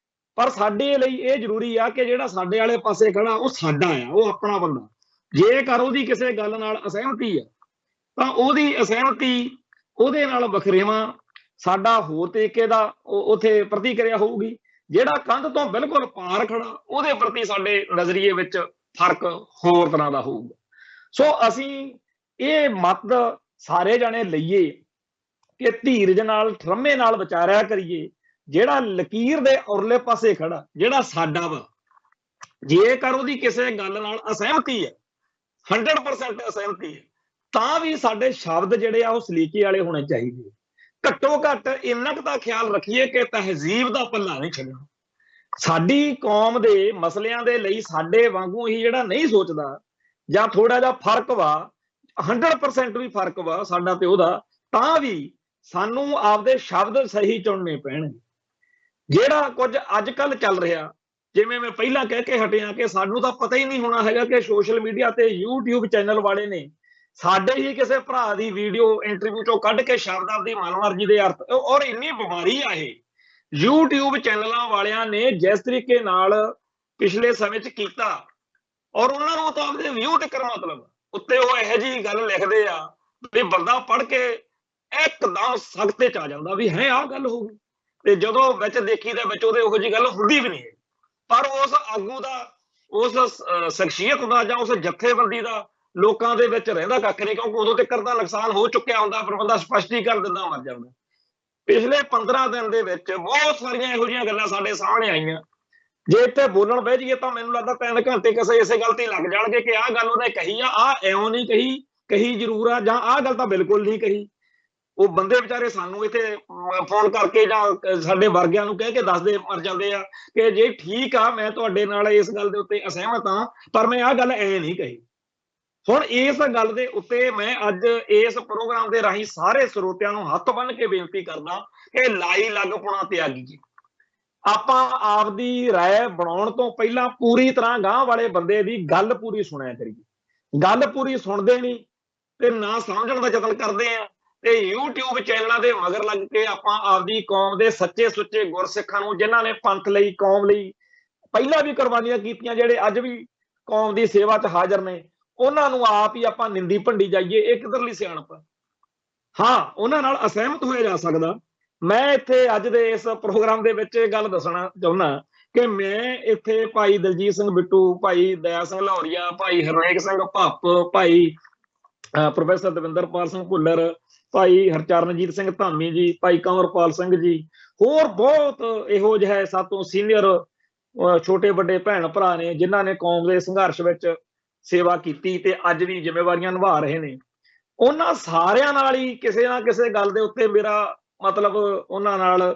ਪਰ ਸਾਡੇ ਲਈ ਇਹ ਜ਼ਰੂਰੀ ਆ ਕਿ ਜਿਹੜਾ ਸਾਡੇ ਵਾਲੇ ਪਾਸੇ ਖੜਾ ਉਹ ਸਾਡਾ ਆ, ਉਹ ਆਪਣਾ ਬੰਦਾ। ਜੇਕਰ ਉਹਦੀ ਕਿਸੇ ਗੱਲ ਨਾਲ ਅਸਹਿਮਤੀ ਆ ਤਾਂ ਉਹਦੀ ਅਸਹਿਮਤੀ, ਉਹਦੇ ਨਾਲ ਵਖਰੇਵਾਂ ਸਾਡਾ ਹੋਰ ਤਰੀਕੇ ਦਾ ਉੱਥੇ ਪ੍ਰਤੀਕਿਰਿਆ ਹੋਊਗੀ। ਜਿਹੜਾ ਕੰਧ ਤੋਂ ਬਿਲਕੁਲ ਪਾਰ ਖੜਾ ਉਹਦੇ ਪ੍ਰਤੀ ਸਾਡੇ ਨਜ਼ਰੀਏ ਵਿੱਚ ਫਰਕ ਹੋਰ ਤਰ੍ਹਾਂ ਦਾ ਹੋਊਗਾ। ਸੋ ਅਸੀਂ ਇਹ ਮਤ ਸਾਰੇ ਜਾਣੇ ਲਈਏ ਕਿ ਧੀਰਜ ਨਾਲ, ਠਰਮੇ ਨਾਲ ਵਿਚਾਰਿਆ ਕਰੀਏ। ਜਿਹੜਾ ਲਕੀਰ ਦੇ ਉਰਲੇ ਪਾਸੇ ਖੜਾ, ਜਿਹੜਾ ਸਾਡਾ ਵਾ, ਜੇਕਰ ਉਹਦੀ ਕਿਸੇ ਗੱਲ ਨਾਲ ਅਸਹਿਮਤੀ ਹੈ, 100% ਅਸਹਿਮਤੀ ਹੈ, ਤਾਂ ਵੀ ਸਾਡੇ ਸ਼ਬਦ ਜਿਹੜੇ ਆ ਉਹ ਸਲੀਕੇ ਵਾਲੇ ਹੋਣੇ ਚਾਹੀਦੇ। ਘੱਟੋ ਘੱਟ ਇੰਨਾ ਕੁ ਤਾਂ ਖਿਆਲ ਰੱਖੀਏ ਕਿ ਤਹਿਜ਼ੀਬ ਦਾ ਪੱਲਾ ਨਹੀਂ ਛੱਡਣਾ। ਸਾਡੀ ਕੌਮ ਦੇ ਮਸਲਿਆਂ ਦੇ ਲਈ ਸਾਡੇ ਵਾਂਗੂ ਹੀ ਜਿਹੜਾ ਨਹੀਂ ਸੋਚਦਾ, ਜਾਂ ਥੋੜਾ ਜਿਹਾ ਫਰਕ ਵਾ, 100% ਵੀ ਫਰਕ ਵਾ ਸਾਡਾ ਤੇ ਉਹਦਾ, ਤਾਂ ਵੀ ਸਾਨੂੰ ਆਪਦੇ ਸ਼ਬਦ ਸਹੀ ਚੁਣਨੇ ਪੈਣਗੇ। ਜਿਹੜਾ ਕੁਝ ਅੱਜ ਕੱਲ ਚੱਲ ਰਿਹਾ, ਜਿਵੇਂ ਮੈਂ ਪਹਿਲਾਂ ਕਹਿ ਕੇ ਹਟਿਆ ਕਿ ਸਾਨੂੰ ਤਾਂ ਪਤਾ ਹੀ ਨਹੀਂ ਹੋਣਾ ਹੈਗਾ ਕਿ ਸੋਸ਼ਲ ਮੀਡੀਆ ਤੇ YouTube ਚੈਨਲ ਵਾਲੇ ਨੇ ਸਾਡੇ ਹੀ ਕਿਸੇ ਭਰਾ ਦੀ ਵੀਡੀਓ ਇੰਟਰਵਿਊ ਚੋਂ ਕੱਢ ਕੇ ਸ਼ਬਦਾਂ ਦੀ ਮਨਮਰਜ਼ੀ ਦੇ ਅਰਥ, ਔਰ ਇੰਨੀ ਬਿਮਾਰੀ ਆ ਇਹ YouTube ਚੈਨਲਾਂ ਵਾਲਿਆਂ ਨੇ ਜਿਸ ਤਰੀਕੇ ਨਾਲ ਪਿਛਲੇ ਸਮੇਂ 'ਚ ਕੀਤਾ, ਔਰ ਉਹਨਾਂ ਨੂੰ ਤਾਂ ਆਪਦੇ ਵਿਊ ਟਿੱਕਰ ਮਤਲਬ ਉੱਤੇ ਉਹ ਇਹੋ ਜਿਹੀ ਗੱਲ ਲਿਖਦੇ ਆ ਵੀ ਬੰਦਾ ਪੜ੍ਹ ਕੇ ਇੱਕਦਮ ਸਖਤੇ 'ਚ ਆ ਜਾਂਦਾ ਵੀ ਹੈ ਆਹ ਗੱਲ ਹੋ ਗਈ, ਤੇ ਜਦੋਂ ਵਿੱਚ ਦੇਖੀ ਦੇ ਵਿੱਚ ਉਹਦੇ ਉਹੋ ਜਿਹੀ ਗੱਲ ਹੁੰਦੀ ਵੀ ਨਹੀਂ। ਪਰ ਉਸ ਆਗੂ ਦਾ, ਉਸ ਸ਼ਖਸੀਅਤ ਦਾ, ਜਾਂ ਉਸ ਜਥੇਬੰਦੀ ਦਾ ਲੋਕਾਂ ਦੇ ਵਿੱਚ ਰਹਿੰਦਾ ਕੱਖ ਨਹੀਂ, ਕਿਉਂਕਿ ਉਦੋਂ ਤੱਕ ਦਾ ਨੁਕਸਾਨ ਹੋ ਚੁੱਕਿਆ ਹੁੰਦਾ, ਫਿਰ ਬੰਦਾ ਸਪਸ਼ਟੀਕਰਨ ਦਿੰਦਾ ਮਰ ਜਾਂਦਾ। ਪਿਛਲੇ 15 ਦਿਨ ਦੇ ਵਿੱਚ ਬਹੁਤ ਸਾਰੀਆਂ ਇਹੋ ਜਿਹੀਆਂ ਗੱਲਾਂ ਸਾਡੇ ਸਾਹਮਣੇ ਆਈਆਂ। ਜੇ ਇੱਥੇ ਬੋਲਣ ਬਹਿ ਜਾਈਏ ਤਾਂ ਮੈਨੂੰ ਲੱਗਦਾ 3 ਘੰਟੇ ਕਿਸੇ ਇਸੇ ਗੱਲ ਤੇ ਲੱਗ ਜਾਣਗੇ ਕਿ ਆਹ ਗੱਲ ਉਹਨੇ ਕਹੀ ਆ, ਆਹ ਇਉਂ ਨਹੀਂ ਕਹੀ, ਕਹੀ ਜ਼ਰੂਰ ਆ, ਜਾਂ ਆਹ ਗੱਲ ਤਾਂ ਬਿਲਕੁਲ ਨਹੀਂ ਕਹੀ। ਉਹ ਬੰਦੇ ਵਿਚਾਰੇ ਸਾਨੂੰ ਇੱਥੇ ਫੋਨ ਕਰਕੇ ਜਾਂ ਸਾਡੇ ਵਰਗਿਆਂ ਨੂੰ ਕਹਿ ਕੇ ਦੱਸਦੇ ਮਰ ਜਾਂਦੇ ਆ ਕਿ ਜੇ ਠੀਕ ਆ, ਮੈਂ ਤੁਹਾਡੇ ਨਾਲ ਇਸ ਗੱਲ ਦੇ ਉੱਤੇ ਅਸਹਿਮਤ ਹਾਂ, ਪਰ ਮੈਂ ਆਹ ਗੱਲ ਐ ਨਹੀਂ ਕਹੀ। ਹੁਣ ਇਸ ਗੱਲ ਦੇ ਉੱਤੇ ਮੈਂ ਅੱਜ ਇਸ ਪ੍ਰੋਗਰਾਮ ਦੇ ਰਾਹੀਂ ਸਾਰੇ ਸਰੋਤਿਆਂ ਨੂੰ ਹੱਥ ਬੰਨ੍ਹ ਕੇ ਬੇਨਤੀ ਕਰਦਾ ਕਿ ਲਾਈ ਲੱਗ ਪੁਣਾ ਤਿਆਗੀ। ਆਪਾਂ ਆਪਦੀ ਰਾਏ ਬਣਾਉਣ ਤੋਂ ਪਹਿਲਾਂ ਪੂਰੀ ਤਰ੍ਹਾਂ ਗਾਂਹ ਵਾਲੇ ਬੰਦੇ ਦੀ ਗੱਲ ਪੂਰੀ ਸੁਣਿਆ ਕਰੀਏ। ਗੱਲ ਪੂਰੀ ਸੁਣਦੇ ਨਹੀਂ ਤੇ ਨਾ ਸਮਝਣ ਦਾ ਯਤਨ ਕਰਦੇ ਆ, ਤੇ YouTube ਚੈਨਲਾਂ ਦੇ ਮਗਰ ਲੱਗ ਕੇ ਆਪਾਂ ਆਪਦੀ ਕੌਮ ਦੇ ਸੱਚੇ ਸੁੱਚੇ ਗੁਰਸਿੱਖਾਂ ਨੂੰ, ਜਿਨ੍ਹਾਂ ਨੇ ਪੰਥ ਲਈ, ਕੌਮ ਲਈ ਪਹਿਲਾਂ ਵੀ ਕੁਰਬਾਨੀਆਂ ਕੀਤੀਆਂ, ਜਿਹੜੇ ਅੱਜ ਵੀ ਕੌਮ ਦੀ ਸੇਵਾ 'ਚ ਹਾਜ਼ਰ ਨੇ, ਉਹਨਾਂ ਨੂੰ ਆਪ ਹੀ ਆਪਾਂ ਨਿੰਦੀ ਭੰਡੀ ਜਾਈਏ। ਇਹ ਕਿੱਧਰਲੀ ਸਿਆਣਪ? ਹਾਂ, ਉਹਨਾਂ ਨਾਲ ਅਸਹਿਮਤ ਹੋਇਆ ਜਾ ਸਕਦਾ। ਮੈਂ ਇੱਥੇ ਅੱਜ ਦੇ ਇਸ ਪ੍ਰੋਗਰਾਮ ਦੇ ਵਿੱਚ ਇਹ ਗੱਲ ਦੱਸਣਾ ਚਾਹੁੰਦਾ ਕਿ ਮੈਂ ਇੱਥੇ ਭਾਈ ਦਲਜੀਤ ਸਿੰਘ ਬਿੱਟੂ, ਭਾਈ ਦਇਆ ਸਿੰਘ ਲਾਹੌਰੀਆ, ਭਾਈ ਹਰਨੇਕ ਸਿੰਘ ਭੱਪ, ਭਾਈ ਪ੍ਰੋਫੈਸਰ ਦਵਿੰਦਰਪਾਲ ਸਿੰਘ ਭੁੱਲਰ, ਭਾਈ ਹਰਚਰਨਜੀਤ ਸਿੰਘ ਧਾਮੀ ਜੀ, ਭਾਈ ਕੰਵਰਪਾਲ ਸਿੰਘ ਜੀ, ਹੋਰ ਬਹੁਤ ਇਹੋ ਜਿਹੇ ਸਾਤੋਂ ਸੀਨੀਅਰ ਛੋਟੇ ਵੱਡੇ ਭੈਣ ਭਰਾ ਨੇ ਜਿਨ੍ਹਾਂ ਨੇ ਕੌਮ ਦੇ ਸੰਘਰਸ਼ ਵਿੱਚ ਸੇਵਾ ਕੀਤੀ ਤੇ ਅੱਜ ਵੀ ਜ਼ਿੰਮੇਵਾਰੀਆਂ ਨਿਭਾ ਰਹੇ ਨੇ। ਉਹਨਾਂ ਸਾਰਿਆਂ ਨਾਲ ਹੀ ਕਿਸੇ ਨਾ ਕਿਸੇ ਗੱਲ ਦੇ ਉੱਤੇ ਮੇਰਾ ਮਤਲਬ ਉਹਨਾਂ ਨਾਲ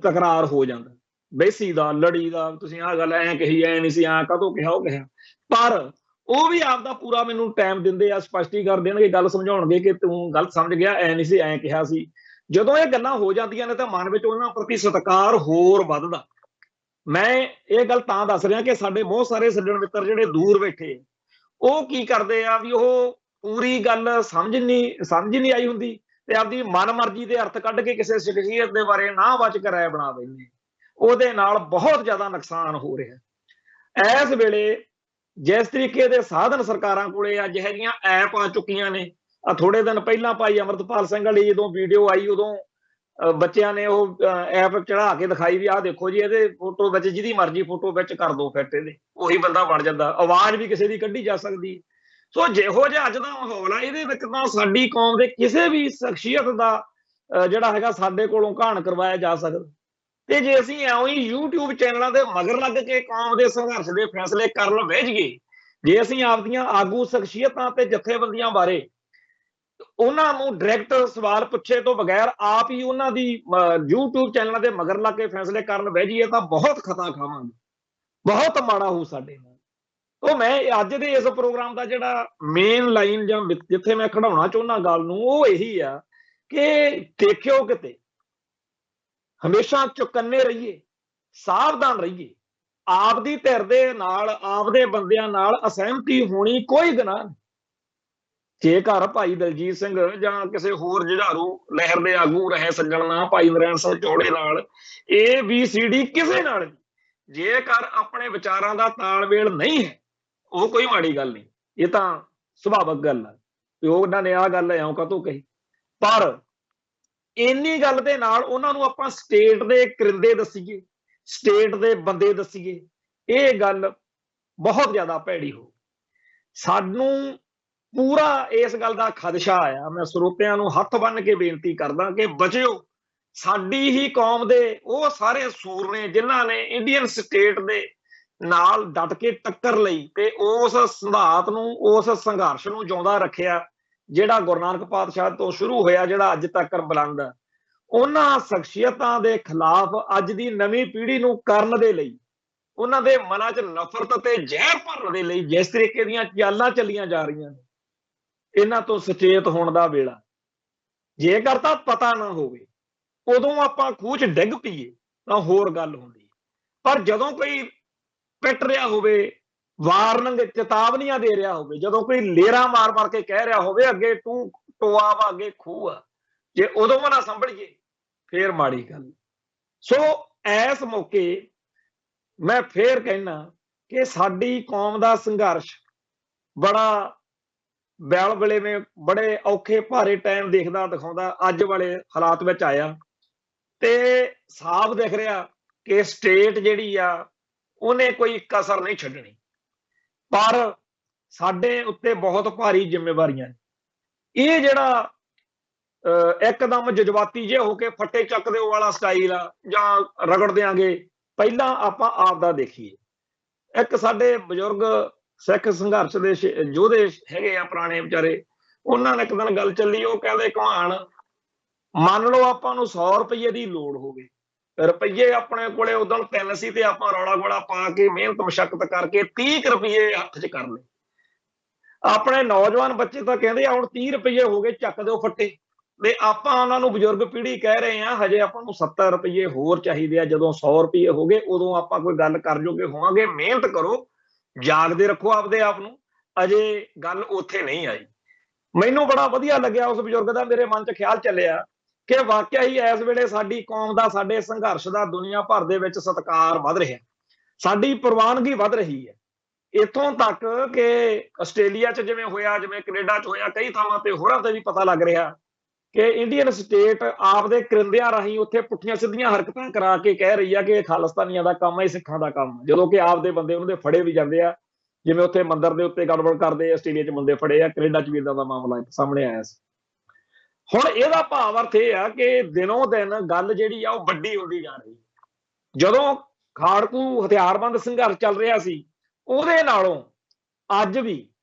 ਤਕਰਾਰ ਹੋ ਜਾਂਦਾ, ਬਹਿਸੀ ਦਾ, ਲੜੀ ਦਾ। ਤੁਸੀਂ ਆਹ ਗੱਲ ਐਂ ਕਹੀ, ਐ ਨਹੀਂ ਸੀ, ਐਂ ਕਾਹਤੋਂ ਕਿਹਾ, ਉਹ ਕਿਹਾ। ਪਰ ਉਹ ਵੀ ਆਪਦਾ ਪੂਰਾ ਮੈਨੂੰ ਟਾਈਮ ਦਿੰਦੇ ਆ, ਸਪਸ਼ਟੀਕਰਨ ਦੇਣਗੇ, ਗੱਲ ਸਮਝਾਉਣਗੇ ਕਿ ਤੂੰ ਗਲਤ ਸਮਝ ਗਿਆ, ਐ ਨਹੀਂ ਸੀ, ਐਂ ਕਿਹਾ ਸੀ। ਜਦੋਂ ਇਹ ਗੱਲਾਂ ਹੋ ਜਾਂਦੀਆਂ ਨੇ ਤਾਂ ਮਨ ਵਿੱਚ ਉਹਨਾਂ ਪ੍ਰਤੀ ਸਤਿਕਾਰ ਹੋਰ ਵੱਧਦਾ। ਮੈਂ ਇਹ ਗੱਲ ਤਾਂ ਦੱਸ ਰਿਹਾ ਕਿ ਸਾਡੇ ਬਹੁਤ ਸਾਰੇ ਸੱਜਣ ਮਿੱਤਰ ਜਿਹੜੇ ਦੂਰ ਬੈਠੇ, ਉਹ ਕੀ ਕਰਦੇ ਆ ਵੀ ਉਹ ਪੂਰੀ ਗੱਲ ਸਮਝ ਨਹੀਂ ਆਈ ਹੁੰਦੀ ਤੇ ਆਪਦੀ ਮਨਮਰਜ਼ੀ ਦੇ ਅਰਥ ਕੱਢ ਕੇ ਕਿਸੇ ਸ਼ਖਸੀਅਤ ਦੇ ਬਾਰੇ ਨਾਂਹਵਾਚਕ ਰਾਏ ਬਣਾ ਦਿੰਦੇ। ਉਹਦੇ ਨਾਲ ਬਹੁਤ ਜ਼ਿਆਦਾ ਨੁਕਸਾਨ ਹੋ ਰਿਹਾ। ਇਸ ਵੇਲੇ ਜਿਸ ਤਰੀਕੇ ਦੇ ਸਾਧਨ ਸਰਕਾਰਾਂ ਕੋਲੇ ਅੱਜ ਹੈਗੀਆਂ, ਐਪ ਆ ਚੁੱਕੀਆਂ ਨੇ। ਥੋੜੇ ਦਿਨ ਪਹਿਲਾਂ ਭਾਈ ਅਮਰਤਪਾਲ ਸਿੰਘ ਵਾਲੀ ਜਦੋਂ ਵੀਡੀਓ ਆਈ, ਉਦੋਂ ਬੱਚਿਆਂ ਨੇ ਉਹ ਐਪ ਚੜਾ ਕੇ ਦਿਖਾਈ ਵੀ ਆਹ ਦੇਖੋ ਜੀ, ਇਹਦੇ ਫੋਟੋ ਵਿੱਚ ਜਿਹਦੀ ਮਰਜ਼ੀ ਫੋਟੋ ਵਿੱਚ ਕਰ ਦੋ ਫਿੱਟ, ਇਹਦੇ ਉਹੀ ਬੰਦਾ ਬਣ ਜਾਂਦਾ, ਆਵਾਜ਼ ਵੀ ਕਿਸੇ ਦੀ ਕੱਢੀ ਜਾ ਸਕਦੀ। ਸੋ ਜਿਹੋ ਜਿਹਾ ਅੱਜ ਦਾ ਮਾਹੌਲ ਆ, ਇਹਦੇ ਵਿੱਚ ਤਾਂ ਸਾਡੀ ਕੌਮ ਦੇ ਕਿਸੇ ਵੀ ਸ਼ਖਸੀਅਤ ਦਾ ਜਿਹੜਾ ਹੈਗਾ ਸਾਡੇ ਕੋਲੋਂ ਘਾਣ ਕਰਵਾਇਆ ਜਾ ਸਕਦਾ। ਤੇ ਜੇ ਅਸੀਂ ਐਵੇਂ ਹੀ YouTube ਚੈਨਲਾਂ ਦੇ ਮਗਰ ਲੱਗ ਕੇ ਕੌਮ ਦੇ ਸੰਘਰਸ਼ ਦੇ ਫੈਸਲੇ ਕਰਨ ਬਹਿ ਜਾਈਏ, ਜੇ ਅਸੀਂ ਆਪਦੀਆਂ ਆਗੂ ਸ਼ਖਸੀਅਤਾਂ ਤੇ ਜਥੇਬੰਦੀਆਂ ਬਾਰੇ ਉਹਨਾਂ ਨੂੰ ਡਾਇਰੈਕਟ ਸਵਾਲ ਪੁੱਛੇ ਤੋਂ ਬਗੈਰ ਆਪ ਹੀ ਉਹਨਾਂ ਦੀ YouTube ਚੈਨਲਾਂ ਦੇ ਮਗਰ ਲੱਗ ਕੇ ਫੈਸਲੇ ਕਰਨ ਬਹਿ ਜਾਈਏ ਤਾਂ ਬਹੁਤ ਖਤਾ ਖਾਵਾਂਗੇ, ਬਹੁਤ ਮਾੜਾ ਹੋ ਸਾਡੇ ਨਾਲ। ਉਹ ਮੈਂ ਅੱਜ ਦੇ ਇਸ ਪ੍ਰੋਗਰਾਮ ਦਾ ਜਿਹੜਾ ਮੇਨ ਲਾਈਨ ਜਾਂ ਜਿੱਥੇ ਮੈਂ ਖੜਾਉਣਾ ਚਾਹੁੰਦਾ ਗੱਲ ਨੂੰ, ਉਹ ਇਹੀ ਆ ਕਿ ਦੇਖਿਓ ਕਿਤੇ ਹਮੇਸ਼ਾ ਚੁਕੰਨੇ ਰਹੀਏ, ਸਾਵਧਾਨ ਰਹੀਏ। ਆਪਦੀ ਧਿਰ ਦੇ ਨਾਲ ਆਪਦੇ ਬੰਦਿਆਂ ਨਾਲ ਅਸਹਿਮਤੀ ਹੋਣੀ ਕੋਈ ਗੁਨਾਹ ਨਹੀਂ। ਜੇਕਰ ਭਾਈ ਦਲਜੀਤ ਸਿੰਘ ਜਾਂ ਕਿਸੇ ਹੋਰ ਜੁਝਾਰੂ ਲਹਿਰ ਦੇ ਆਗੂ ਰਹੇ ਸੱਜਣ ਨਾਲ, ਭਾਈ ਨਰੈਣ ਸਿੰਘ ਚੌੜੇ ਨਾਲ, ABCD ਕਿਸੇ ਨਾਲ ਵੀ ਜੇਕਰ ਆਪਣੇ ਵਿਚਾਰਾਂ ਦਾ ਤਾਲਮੇਲ ਨਹੀਂ ਹੈ, ਉਹ ਕੋਈ ਮਾੜੀ ਗੱਲ ਨਹੀਂ, ਇਹ ਤਾਂ ਸੁਭਾਵਿਕ ਗੱਲ ਹੈ ਵੀ ਉਹਨਾਂ ਨੇ ਆਹ ਗੱਲ ਇਉਂ ਕਾਹਤੋਂ ਕਹੀ। ਪਰ ਇੰਨੀ ਗੱਲ ਦੇ ਨਾਲ ਉਹਨਾਂ ਨੂੰ ਆਪਾਂ ਸਟੇਟ ਦੇ ਕਰਿੰਦੇ ਦੱਸੀਏ, ਸਟੇਟ ਦੇ ਬੰਦੇ ਦੱਸੀਏ, ਇਹ ਗੱਲ ਬਹੁਤ ਜ਼ਿਆਦਾ ਭੈੜੀ ਹੋ। ਸਾਨੂੰ ਪੂਰਾ ਇਸ ਗੱਲ ਦਾ ਖਦਸ਼ਾ ਆਇਆ। ਮੈਂ ਸਰੋਤਿਆਂ ਨੂੰ ਹੱਥ ਬੰਨ੍ਹ ਕੇ ਬੇਨਤੀ ਕਰਦਾ ਕਿ ਬਚਿਓ। ਸਾਡੀ ਹੀ ਕੌਮ ਦੇ ਉਹ ਸਾਰੇ ਸੂਰ ਨੇ ਜਿਨ੍ਹਾਂ ਨੇ ਇੰਡੀਅਨ ਸਟੇਟ ਦੇ ਨਾਲ ਡਟ ਕੇ ਟੱਕਰ ਲਈ ਤੇ ਉਸ ਸਿਧਾਂਤ ਨੂੰ, ਉਸ ਸੰਘਰਸ਼ ਨੂੰ ਜਿਉਂਦਾ ਰੱਖਿਆ ਜਿਹੜਾ ਗੁਰੂ ਨਾਨਕ ਪਾਤਸ਼ਾਹ ਤੋਂ ਸ਼ੁਰੂ ਹੋਇਆ, ਜਿਹੜਾ ਅੱਜ ਤੱਕ ਬੁਲੰਦ ਹੈ। ਉਹਨਾਂ ਸ਼ਖਸੀਅਤਾਂ ਦੇ ਖਿਲਾਫ ਅੱਜ ਦੀ ਨਵੀਂ ਪੀੜ੍ਹੀ ਨੂੰ ਕਰਨ ਦੇ ਲਈ, ਉਹਨਾਂ ਦੇ ਮਨਾਂ 'ਚ ਨਫ਼ਰਤ ਤੇ ਜ਼ਹਿਰ ਭਰਨ ਦੇ ਲਈ ਜਿਸ ਤਰੀਕੇ ਦੀਆਂ ਚਾਲਾਂ ਚੱਲੀਆਂ ਜਾ ਰਹੀਆਂ ਨੇ, ਇਹਨਾਂ ਤੋਂ ਸੁਚੇਤ ਹੋਣ ਦਾ ਵੇਲਾ। ਜੇਕਰ ਤਾਂ ਪਤਾ ਨਾ ਹੋਵੇ ਉਦੋਂ ਆਪਾਂ ਖੂਹ 'ਚ ਡਿੱਗ ਪਈਏ ਤਾਂ ਹੋਰ ਗੱਲ ਹੁੰਦੀ, ਪਰ ਜਦੋਂ ਕੋਈ ਪਿੱਟ ਰਿਹਾ ਹੋਵੇ, ਵਾਰਨਿੰਗ ਚੇਤਾਵਨੀਆਂ ਦੇ ਰਿਹਾ ਹੋਵੇ, ਜਦੋਂ ਕੋਈ ਲੇਰਾ ਮਾਰ ਮਾਰ ਕੇ ਕਹਿ ਰਿਹਾ ਹੋਵੇ ਅੱਗੇ ਤੂੰ ਟੋਆ ਵਾ, ਅੱਗੇ ਖੂਹ ਆ, ਜੇ ਉਦੋਂ ਨਾ ਸੰਭਲੀਏ ਫੇਰ ਮਾੜੀ ਗੱਲ। ਸੋ ਇਸ ਮੌਕੇ ਮੈਂ ਫੇਰ ਕਹਿਣਾ ਕਿ ਸਾਡੀ ਕੌਮ ਦਾ ਸੰਘਰਸ਼ ਬੜਾ ਬੈਲ ਵੇਲੇ ਬੜੇ ਔਖੇ ਭਾਰੇ ਟਾਈਮ ਦੇਖਦਾ ਦਿਖਾਉਂਦਾ ਅੱਜ ਵਾਲੇ ਹਾਲਾਤ ਵਿੱਚ ਆਇਆ ਤੇ ਸਾਫ਼ ਦਿਖ ਰਿਹਾ ਕਿ ਸਟੇਟ ਜਿਹੜੀ ਆ ਉਹਨੇ ਕੋਈ ਕਸਰ ਨਹੀਂ ਛੱਡਣੀ, ਪਰ ਸਾਡੇ ਉੱਤੇ ਬਹੁਤ ਭਾਰੀ ਜ਼ਿੰਮੇਵਾਰੀਆਂ ਨੇ। ਇਹ ਜਿਹੜਾ ਇੱਕਦਮ ਜਜ਼ਬਾਤੀ ਜੇ ਹੋ ਕੇ ਫੱਟੇ ਚੱਕ ਦਿਓ ਵਾਲਾ ਸਟਾਈਲ ਆ ਜਾਂ ਰਗੜ ਦਿਆਂਗੇ, ਪਹਿਲਾਂ ਆਪਾਂ ਆਪ ਦਾ ਦੇਖੀਏ। ਇੱਕ ਸਾਡੇ ਬਜ਼ੁਰਗ ਸਿੱਖ ਸੰਘਰਸ਼ ਦੇ ਯੋਧੇ ਹੈਗੇ ਆ ਪੁਰਾਣੇ ਵਿਚਾਰੇ, ਉਹਨਾਂ ਨੇ ਇੱਕ ਦਿਨ ਗੱਲ ਚੱਲੀ, ਉਹ ਕਹਿੰਦੇ ਘਮਾਣ ਮੰਨ ਲਓ ਆਪਾਂ ਨੂੰ 100 ਰੁਪਏ ਦੀ ਲੋੜ ਹੋਵੇ, ਰੁਪਈਏ ਆਪਣੇ ਕੋਲੇ ਉਦੋਂ 3 ਸੀ ਤੇ ਆਪਾਂ ਰੌਲਾ ਗੋਲਾ ਪਾ ਕੇ ਮਿਹਨਤ ਮਸ਼ੱਕਤ ਕਰਕੇ 30 ਰੁਪਏ ਹੱਥ 'ਚ ਕਰ ਲਏ। ਆਪਣੇ ਨੌਜਵਾਨ ਬੱਚੇ ਤਾਂ ਕਹਿੰਦੇ ਆ ਹੁਣ 30 ਰੁਪਏ ਹੋ ਗਏ, ਚੱਕ ਦਿਓ ਫੱਟੇ। ਤੇ ਆਪਾਂ ਉਹਨਾਂ ਨੂੰ ਬਜ਼ੁਰਗ ਪੀੜ੍ਹੀ ਕਹਿ ਰਹੇ ਆ ਹਜੇ ਆਪਾਂ ਨੂੰ 70 ਰੁਪਏ ਹੋਰ ਚਾਹੀਦੇ ਆ। ਜਦੋਂ 100 ਰੁਪਏ ਹੋ ਗਏ ਉਦੋਂ ਆਪਾਂ ਕੋਈ ਗੱਲ ਕਰ ਜੋਗੇ ਹੋਵਾਂਗੇ। ਮਿਹਨਤ ਕਰੋ, ਜਾਗਦੇ ਰੱਖੋ ਆਪਦੇ ਆਪ ਨੂੰ, ਅਜੇ ਗੱਲ ਉੱਥੇ ਨਹੀਂ ਆਈ। ਮੈਨੂੰ ਬੜਾ ਵਧੀਆ ਲੱਗਿਆ ਉਸ ਬਜ਼ੁਰਗ ਦਾ, ਮੇਰੇ ਮਨ 'ਚ ਖਿਆਲ ਚੱਲਿਆ ਕਿ ਵਾਕਿਆ ਹੀ ਇਸ ਵੇਲੇ ਸਾਡੀ ਕੌਮ ਦਾ, ਸਾਡੇ ਸੰਘਰਸ਼ ਦਾ ਦੁਨੀਆ ਭਰ ਦੇ ਵਿੱਚ ਸਤਿਕਾਰ ਵੱਧ ਰਿਹਾ, ਸਾਡੀ ਪ੍ਰਵਾਨਗੀ ਵੱਧ ਰਹੀ ਹੈ। ਇੱਥੋਂ ਤੱਕ ਕਿ ਆਸਟ੍ਰੇਲੀਆ 'ਚ ਜਿਵੇਂ ਹੋਇਆ, ਜਿਵੇਂ ਕੈਨੇਡਾ 'ਚ ਹੋਇਆ, ਕਈ ਥਾਵਾਂ ਤੇ ਹੋਰਾਂ ਤੇ ਵੀ ਪਤਾ ਲੱਗ ਰਿਹਾ ਕਿ ਇੰਡੀਅਨ ਸਟੇਟ ਆਪਦੇ ਕਰਿੰਦਿਆਂ ਰਾਹੀਂ ਉੱਥੇ ਪੁੱਠੀਆਂ ਸਿੱਧੀਆਂ ਹਰਕਤਾਂ ਕਰਾ ਕੇ ਕਹਿ ਰਹੀ ਆ ਕਿ ਇਹ ਖਾਲਿਸਤਾਨੀਆਂ ਦਾ ਕੰਮ ਹੈ, ਇਹ ਸਿੱਖਾਂ ਦਾ ਕੰਮ, ਜਦੋਂ ਕਿ ਆਪਦੇ ਬੰਦੇ ਉਹਨਾਂ ਦੇ ਫੜੇ ਵੀ ਜਾਂਦੇ ਆ। ਜਿਵੇਂ ਉੱਥੇ ਮੰਦਿਰ ਦੇ ਉੱਤੇ ਗੜਬੜ ਕਰਦੇ ਆਸਟ੍ਰੇਲੀਆ 'ਚ ਬੰਦੇ ਫੜੇ ਆ, ਕੈਨੇਡਾ 'ਚ ਵੀ ਇਦਾਂ ਦਾ ਮਾਮਲਾ ਸਾਹਮਣੇ ਆਇਆ ਸੀ। ਹੁਣ ਇਹਦਾ ਭਾਵ ਅਰਥ ਇਹ ਆ ਕਿ ਦਿਨੋਂ ਦਿਨ ਗੱਲ ਜਿਹੜੀ ਆ ਉਹ ਵੱਡੀ ਹੁੰਦੀ ਜਾ ਰਹੀ। ਜਦੋਂ ਖਾੜਕੂ ਹਥਿਆਰਬੰਦ ਸੰਘਰਸ਼ ਚੱਲ ਰਿਹਾ ਸੀ, ਉਹਦੇ ਨਾਲੋਂ ਅੱਜ ਵੀ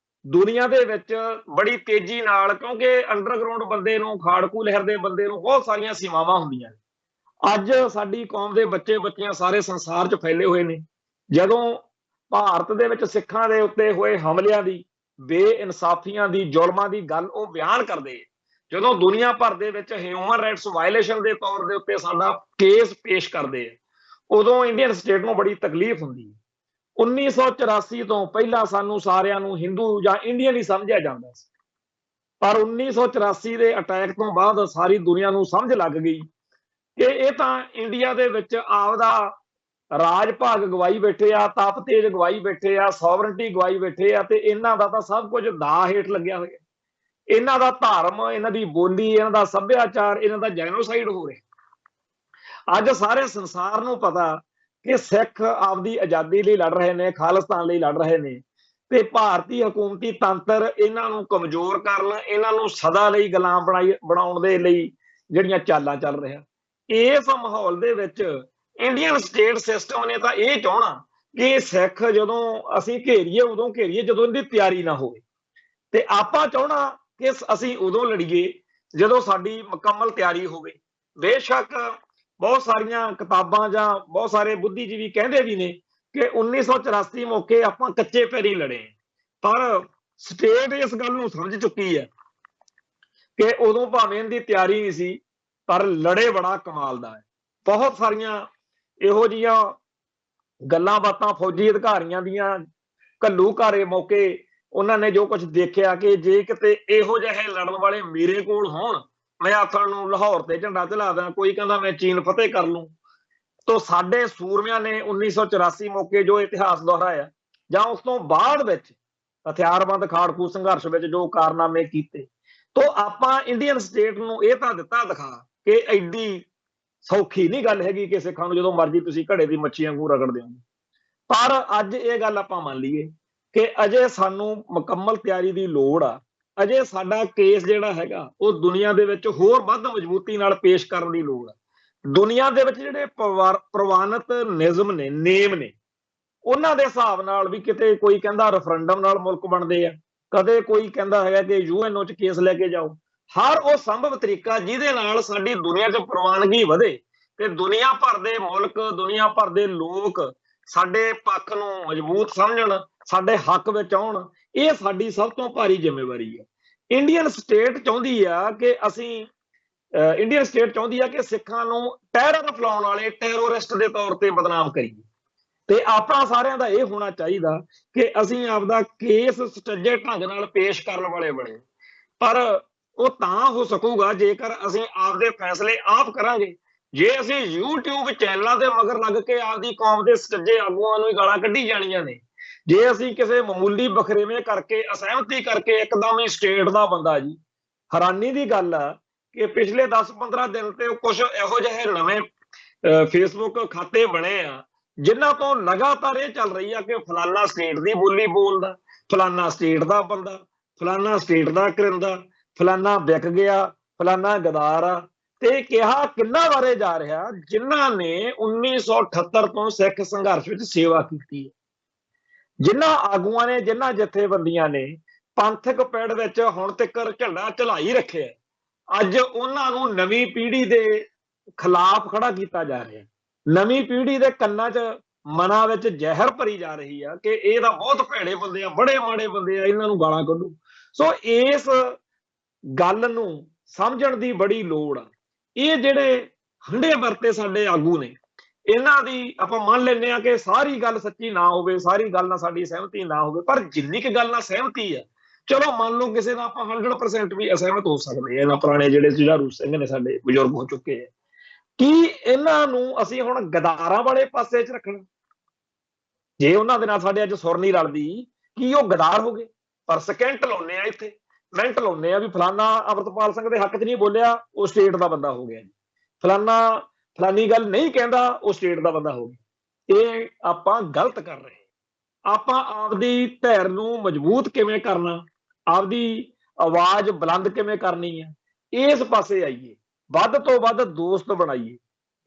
ਦੁਨੀਆ ਦੇ ਵਿੱਚ ਬੜੀ ਤੇਜ਼ੀ ਨਾਲ, ਕਿਉਂਕਿ ਅੰਡਰਗਰਾਉਂਡ ਬੰਦੇ ਨੂੰ, ਖਾੜਕੂ ਲਹਿਰ ਦੇ ਬੰਦੇ ਨੂੰ ਬਹੁਤ ਸਾਰੀਆਂ ਸੀਮਾਵਾਂ ਹੁੰਦੀਆਂ ਨੇ। ਅੱਜ ਸਾਡੀ ਕੌਮ ਦੇ ਬੱਚੇ ਬੱਚੀਆਂ ਸਾਰੇ ਸੰਸਾਰ 'ਚ ਫੈਲੇ ਹੋਏ ਨੇ। ਜਦੋਂ ਭਾਰਤ ਦੇ ਵਿੱਚ ਸਿੱਖਾਂ ਦੇ ਉੱਤੇ ਹੋਏ ਹਮਲਿਆਂ ਦੀ, ਬੇਇਨਸਾਫੀਆਂ ਦੀ, ਜ਼ੁਲਮਾਂ ਦੀ ਗੱਲ ਉਹ ਬਿਆਨ ਕਰਦੇ, ਜਦੋਂ ਦੁਨੀਆ ਭਰ ਦੇ ਵਿੱਚ ਹਿਊਮਨ ਰਾਈਟਸ ਵਾਇਲੇਸ਼ਨ ਦੇ ਤੌਰ ਦੇ ਉੱਤੇ ਸਾਡਾ ਕੇਸ ਪੇਸ਼ ਕਰਦੇ ਆ, ਉਦੋਂ ਇੰਡੀਅਨ ਸਟੇਟ ਨੂੰ ਬੜੀ ਤਕਲੀਫ ਹੁੰਦੀ ਹੈ। 1984 ਤੋਂ ਪਹਿਲਾਂ ਸਾਨੂੰ ਸਾਰਿਆਂ ਨੂੰ ਹਿੰਦੂ ਜਾਂ ਇੰਡੀਅਨ ਹੀ ਸਮਝਿਆ ਜਾਂਦਾ ਸੀ, ਪਰ 1984 ਦੇ ਅਟੈਕ ਤੋਂ ਬਾਅਦ ਸਾਰੀ ਦੁਨੀਆ ਨੂੰ ਸਮਝ ਲੱਗ ਗਈ ਕਿ ਇਹ ਤਾਂ ਇੰਡੀਆ ਦੇ ਵਿੱਚ ਆਪਦਾ ਰਾਜ ਭਾਗ ਗਵਾਈ ਬੈਠੇ ਆ, ਤਪ ਤੇਜ ਗਵਾਈ ਬੈਠੇ ਆ, ਸੋਵਰਨਟੀ ਗਵਾਈ ਬੈਠੇ ਆ, ਤੇ ਇਹਨਾਂ ਦਾ ਤਾਂ ਸਭ ਕੁਝ ਦਾਅ ਹੇਠ ਲੱਗਿਆ ਹੋਇਆ। ਇਹਨਾਂ ਦਾ ਧਰਮ, ਇਹਨਾਂ ਦੀ ਬੋਲੀ, ਇਹਨਾਂ ਦਾ ਸੱਭਿਆਚਾਰ, ਇਹਨਾਂ ਦਾ ਜੈਨੋਸਾਈਡ ਹੋ ਰਿਹਾ। ਅੱਜ ਸਾਰੇ ਸੰਸਾਰ ਨੂੰ ਪਤਾ ਕਿ ਸਿੱਖ ਆਪਦੀ ਆਜ਼ਾਦੀ ਲਈ ਲੜ ਰਹੇ ਨੇ, ਖਾਲਿਸਤਾਨ ਲਈ ਲੜ ਰਹੇ ਨੇ, ਤੇ ਭਾਰਤੀ ਹਕੂਮਤੀ ਤੰਤਰ ਇਹਨਾਂ ਨੂੰ ਕਮਜ਼ੋਰ ਕਰਨ, ਇਹਨਾਂ ਨੂੰ ਸਦਾ ਲਈ ਗੁਲਾਮ ਬਣਾਉਣ ਦੇ ਲਈ ਜਿਹੜੀਆਂ ਚਾਲਾਂ ਚੱਲ ਰਿਹਾ। ਇਸ ਮਾਹੌਲ ਦੇ ਵਿੱਚ ਇੰਡੀਅਨ ਸਟੇਟ ਸਿਸਟਮ ਨੇ ਤਾਂ ਇਹ ਚਾਹਣਾ ਕਿ ਸਿੱਖ ਜਦੋਂ ਅਸੀਂ ਘੇਰੀਏ ਉਦੋਂ ਘੇਰੀਏ ਜਦੋਂ ਇਹਦੀ ਤਿਆਰੀ ਨਾ ਹੋਵੇ, ਤੇ ਆਪਾਂ ਚਾਹਣਾ ਕਿ ਅਸੀਂ ਉਦੋਂ ਲੜੀਏ ਜਦੋਂ ਸਾਡੀ ਮੁਕੰਮਲ ਤਿਆਰੀ ਹੋਵੇ। ਬੇਸ਼ੱਕ ਬਹੁਤ ਸਾਰੀਆਂ ਕਿਤਾਬਾਂ ਜਾਂ ਬਹੁਤ ਸਾਰੇ ਬੁੱਧੀਜੀਵੀ ਕਹਿੰਦੇ ਵੀ ਨੇ ਕਿ 1984 ਮੌਕੇ ਆਪਾਂ ਕੱਚੇ ਪੈਰੀ ਲੜੇ, ਪਰ ਸਟੇਟ ਇਸ ਗੱਲ ਨੂੰ ਸਮਝ ਚੁੱਕੀ ਹੈ ਕਿ ਉਦੋਂ ਭਾਵੇਂ ਇਹਦੀ ਤਿਆਰੀ ਨਹੀਂ ਸੀ, ਪਰ ਲੜੇ ਬੜਾ ਕਮਾਲ ਦਾ ਹੈ। ਬਹੁਤ ਸਾਰੀਆਂ ਇਹੋ ਜਿਹੀਆਂ ਗੱਲਾਂ ਬਾਤਾਂ ਫੌਜੀ ਅਧਿਕਾਰੀਆਂ ਦੀਆਂ ਘੱਲੂ ਘਾਰੇ ਮੌਕੇ ਉਹਨਾਂ ਨੇ ਜੋ ਕੁਝ ਦੇਖਿਆ ਕਿ ਜੇ ਕਿਤੇ ਇਹੋ ਜਿਹੇ ਲੜਨ ਵਾਲੇ ਮੇਰੇ ਕੋਲ ਹੋਣ, ਮੈਂ ਆਖਣ ਨੂੰ ਲਾਹੌਰ ਤੇ ਝੰਡਾ ਚਲਾ ਦਾਂ, ਕੋਈ ਕਹਿੰਦਾ ਮੈਂ ਚੀਨ ਫਤਿਹ ਕਰ ਲੂੰ। ਤੋ ਸਾਡੇ ਸੂਰਮਿਆਂ ਨੇ 1984 ਮੌਕੇ ਜੋ ਇਤਿਹਾਸ ਦੁਹਰਾਇਆ, ਜਾਂ ਉਸ ਤੋਂ ਬਾਅਦ ਵਿੱਚ ਹਥਿਆਰਬੰਦ ਖਾੜਕੂ ਸੰਘਰਸ਼ ਵਿੱਚ ਜੋ ਕਾਰਨਾਮੇ ਕੀਤੇ, ਤੋ ਆਪਾਂ ਇੰਡੀਅਨ ਸਟੇਟ ਨੂੰ ਇਹ ਤਾਂ ਦਿੱਤਾ ਦਿਖਾ ਕਿ ਐਡੀ ਸੌਖੀ ਨਹੀਂ ਗੱਲ ਹੈਗੀ ਕਿ ਸਿੱਖਾਂ ਨੂੰ ਜਦੋਂ ਮਰਜ਼ੀ ਤੁਸੀਂ ਘੜੇ ਦੀ ਮੱਛੀ ਵਾਂਗੂ ਰਗੜਦੇ ਹੋ। ਪਰ ਅੱਜ ਇਹ ਗੱਲ ਆਪਾਂ ਮੰਨ ਲਈਏ ਕਿ ਅਜੇ ਸਾਨੂੰ ਮੁਕੰਮਲ ਤਿਆਰੀ ਦੀ ਲੋੜ ਆ। ਅਜੇ ਸਾਡਾ ਕੇਸ ਜਿਹੜਾ ਹੈਗਾ ਉਹ ਦੁਨੀਆ ਦੇ ਵਿੱਚ ਹੋਰ ਵੱਧ ਮਜ਼ਬੂਤੀ ਨਾਲ ਪੇਸ਼ ਕਰਨ ਦੀ ਲੋੜ ਆ। ਦੁਨੀਆ ਦੇ ਵਿੱਚ ਜਿਹੜੇ ਪ੍ਰਵਾਨਿਤ ਨਿਯਮ ਨੇ, ਨੇਮ ਨੇ, ਉਹਨਾਂ ਦੇ ਹਿਸਾਬ ਨਾਲ ਵੀ ਕਿਤੇ ਕੋਈ ਕਹਿੰਦਾ ਰੈਫਰੈਂਡਮ ਨਾਲ ਮੁਲਕ ਬਣਦੇ ਆ, ਕਦੇ ਕੋਈ ਕਹਿੰਦਾ ਹੈਗਾ ਕਿ ਯੂਐਨਓ 'ਚ ਕੇਸ ਲੈ ਕੇ ਜਾਓ। ਹਰ ਉਹ ਸੰਭਵ ਤਰੀਕਾ ਜਿਹਦੇ ਨਾਲ ਸਾਡੀ ਦੁਨੀਆ 'ਚ ਪ੍ਰਵਾਨਗੀ ਵਧੇ ਤੇ ਦੁਨੀਆ ਭਰ ਦੇ ਮੁਲਕ, ਦੁਨੀਆ ਭਰ ਦੇ ਲੋਕ ਸਾਡੇ ਪੱਖ ਨੂੰ ਮਜ਼ਬੂਤ ਸਮਝਣ, ਸਾਡੇ ਹੱਕ ਵਿੱਚ ਆਉਣ, ਇਹ ਸਾਡੀ ਸਭ ਤੋਂ ਭਾਰੀ ਜ਼ਿੰਮੇਵਾਰੀ ਹੈ। ਇੰਡੀਅਨ ਸਟੇਟ ਚਾਹੁੰਦੀ ਆ ਕਿ ਸਿੱਖਾਂ ਨੂੰ ਟੈਰਰ ਫੈਲਾਉਣ ਵਾਲੇ ਟੈਰੋਰਿਸਟ ਦੇ ਤੌਰ ਤੇ ਬਦਨਾਮ ਕਰੀਏ। ਤੇ ਆਪਾਂ ਸਾਰਿਆਂ ਦਾ ਇਹ ਹੋਣਾ ਚਾਹੀਦਾ ਕਿ ਅਸੀਂ ਆਪਦਾ ਕੇਸ ਸੁਚੱਜੇ ਢੰਗ ਨਾਲ ਪੇਸ਼ ਕਰਨ ਵਾਲੇ ਬਣੇ। ਪਰ ਉਹ ਤਾਂ ਹੋ ਸਕੂਗਾ ਜੇਕਰ ਅਸੀਂ ਆਪਦੇ ਫੈਸਲੇ ਆਪ ਕਰਾਂਗੇ। ਜੇ ਅਸੀਂ YouTube ਚੈਨਲਾਂ ਦੇ ਮਗਰ ਲੱਗ ਕੇ ਆਪਦੀ ਕੌਮ ਦੇ ਸੁਚੱਜੇ ਆਗੂਆਂ ਨੂੰ ਹੀ ਗਾਲਾਂ ਕੱਢੀ ਜਾਣੀਆਂ ਨੇ, ਜੇ ਅਸੀਂ ਕਿਸੇ ਮਾਮੂਲੀ ਬਖਰੇਵੇਂ ਕਰਕੇ, ਅਸਹਿਮਤੀ ਕਰਕੇ ਇੱਕਦਮ ਹੀ ਸਟੇਟ ਦਾ ਬੰਦਾ ਜੀ, ਹੈਰਾਨੀ ਦੀ ਗੱਲ ਆ ਕਿ ਪਿਛਲੇ 10-15 ਦਿਨ ਤੇ ਕੁਝ ਇਹੋ ਜਿਹੇ ਨਵੇਂ ਫੇਸਬੁੱਕ ਖਾਤੇ ਬਣੇ ਆ ਜਿਨ੍ਹਾਂ ਤੋਂ ਲਗਾਤਾਰ ਇਹ ਚੱਲ ਰਹੀ ਆ ਕਿ ਫਲਾਨਾ ਸਟੇਟ ਦੀ ਬੋਲੀ ਬੋਲਦਾ, ਫਲਾਨਾ ਸਟੇਟ ਦਾ ਬੰਦਾ, ਫਲਾਨਾ ਸਟੇਟ ਦਾ ਕਰਿੰਦਾ, ਫਲਾਨਾ ਵਿਕ ਗਿਆ, ਫਲਾਨਾ ਗਦਾਰ ਆ। ਤੇ ਕਿਹਾ ਕਿੰਨਾ ਬਾਰੇ ਜਾ ਰਿਹਾ ਜਿਨ੍ਹਾਂ ਨੇ 1978 ਤੋਂ ਸਿੱਖ ਸੰਘਰਸ਼ ਵਿੱਚ ਸੇਵਾ ਕੀਤੀ ਹੈ, ਜਿਨ੍ਹਾਂ ਆਗੂਆਂ ਨੇ, ਜਿਨ੍ਹਾਂ ਜਥੇਬੰਦੀਆਂ ਨੇ ਪੰਥਕ ਪਿੜ ਵਿੱਚ ਹੁਣ ਤੱਕ ਝੰਡਾ ਝਲਾਈ ਰੱਖਿਆ, ਅੱਜ ਉਹਨਾਂ ਨੂੰ ਨਵੀਂ ਪੀੜ੍ਹੀ ਦੇ ਖਿਲਾਫ ਖੜਾ ਕੀਤਾ ਜਾ ਰਿਹਾ। ਨਵੀਂ ਪੀੜ੍ਹੀ ਦੇ ਕੰਨਾਂ 'ਚ, ਮਨਾਂ ਵਿੱਚ ਜ਼ਹਿਰ ਭਰੀ ਜਾ ਰਹੀ ਆ ਕਿ ਇਹ ਤਾਂ ਬਹੁਤ ਭੈੜੇ ਬੰਦੇ ਆ, ਬੜੇ ਮਾੜੇ ਬੰਦੇ ਆ, ਇਹਨਾਂ ਨੂੰ ਗਾਲਾਂ ਕੱਢੋ। ਸੋ ਇਸ ਗੱਲ ਨੂੰ ਸਮਝਣ ਦੀ ਬੜੀ ਲੋੜ ਆ। ਇਹ ਜਿਹੜੇ ਹੰਢੇ ਵਰਤੇ ਸਾਡੇ ਆਗੂ ਨੇ, ਇਹਨਾਂ ਦੀ ਆਪਾਂ ਮੰਨ ਲੈਂਦੇ ਆ ਕਿ ਸਾਰੀ ਗੱਲ ਸੱਚੀ ਨਾ ਹੋਵੇ, ਸਾਰੀ ਗੱਲ ਨਾਲ ਸਾਡੀ ਸਹਿਮਤੀ ਨਾ ਹੋਵੇ, ਪਰ ਜਿੰਨੀ ਕੁ ਗੱਲ ਨਾਲ ਸਹਿਮਤੀ ਆ, ਚਲੋ ਮੰਨ ਲਓ ਕਿਸੇ ਦਾ ਆਪਾਂ 100% ਵੀ ਅਸਹਿਮਤ ਹੋ ਸਕਦੇ ਆ। ਇਹਨਾਂ ਪੁਰਾਣੇ ਜਿਹੜੇ ਜੁਝਾਰੂ ਸਿੰਘ ਨੇ ਸਾਡੇ ਬਜ਼ੁਰਗ ਹੋ ਚੁੱਕੇ ਆ, ਕੀ ਇਹਨਾਂ ਨੂੰ ਅਸੀਂ ਹੁਣ ਗਦਾਰਾਂ ਵਾਲੇ ਪਾਸੇ 'ਚ ਰੱਖਣਾ? ਜੇ ਉਹਨਾਂ ਦੇ ਨਾਲ ਸਾਡੇ ਅੱਜ ਸੁਰ ਨਹੀਂ ਰਲਦੀ, ਕੀ ਉਹ ਗਦਾਰ ਹੋ ਗਏ? ਪਰ ਸਕਿੰਟ ਲਾਉਂਦੇ ਆ ਇੱਥੇ, ਮਿੰਟ ਲਾਉਂਦੇ ਆ ਵੀ ਫਲਾਨਾ ਅਮਰਤਪਾਲ ਸਿੰਘ ਦੇ ਹੱਕ 'ਚ ਨਹੀਂ ਬੋਲਿਆ, ਉਹ ਸਟੇਟ ਦਾ ਬੰਦਾ ਹੋ ਗਿਆ ਜੀ, ਫਲਾਨੀ ਗੱਲ ਨਹੀਂ ਕਹਿੰਦਾ, ਉਹ ਸਟੇਟ ਦਾ ਬੰਦਾ ਹੋ ਗਿਆ। ਇਹ ਆਪਾਂ ਗਲਤ ਕਰ ਰਹੇ। ਆਪਾਂ ਆਪਦੀ ਧਿਰ ਨੂੰ ਮਜ਼ਬੂਤ ਕਿਵੇਂ ਕਰਨਾ, ਆਪਦੀ ਆਵਾਜ਼ ਬੁਲੰਦ ਕਿਵੇਂ ਕਰਨੀ ਹੈ, ਇਸ ਪਾਸੇ ਆਈਏ। ਵੱਧ ਤੋਂ ਵੱਧ ਦੋਸਤ ਬਣਾਈਏ।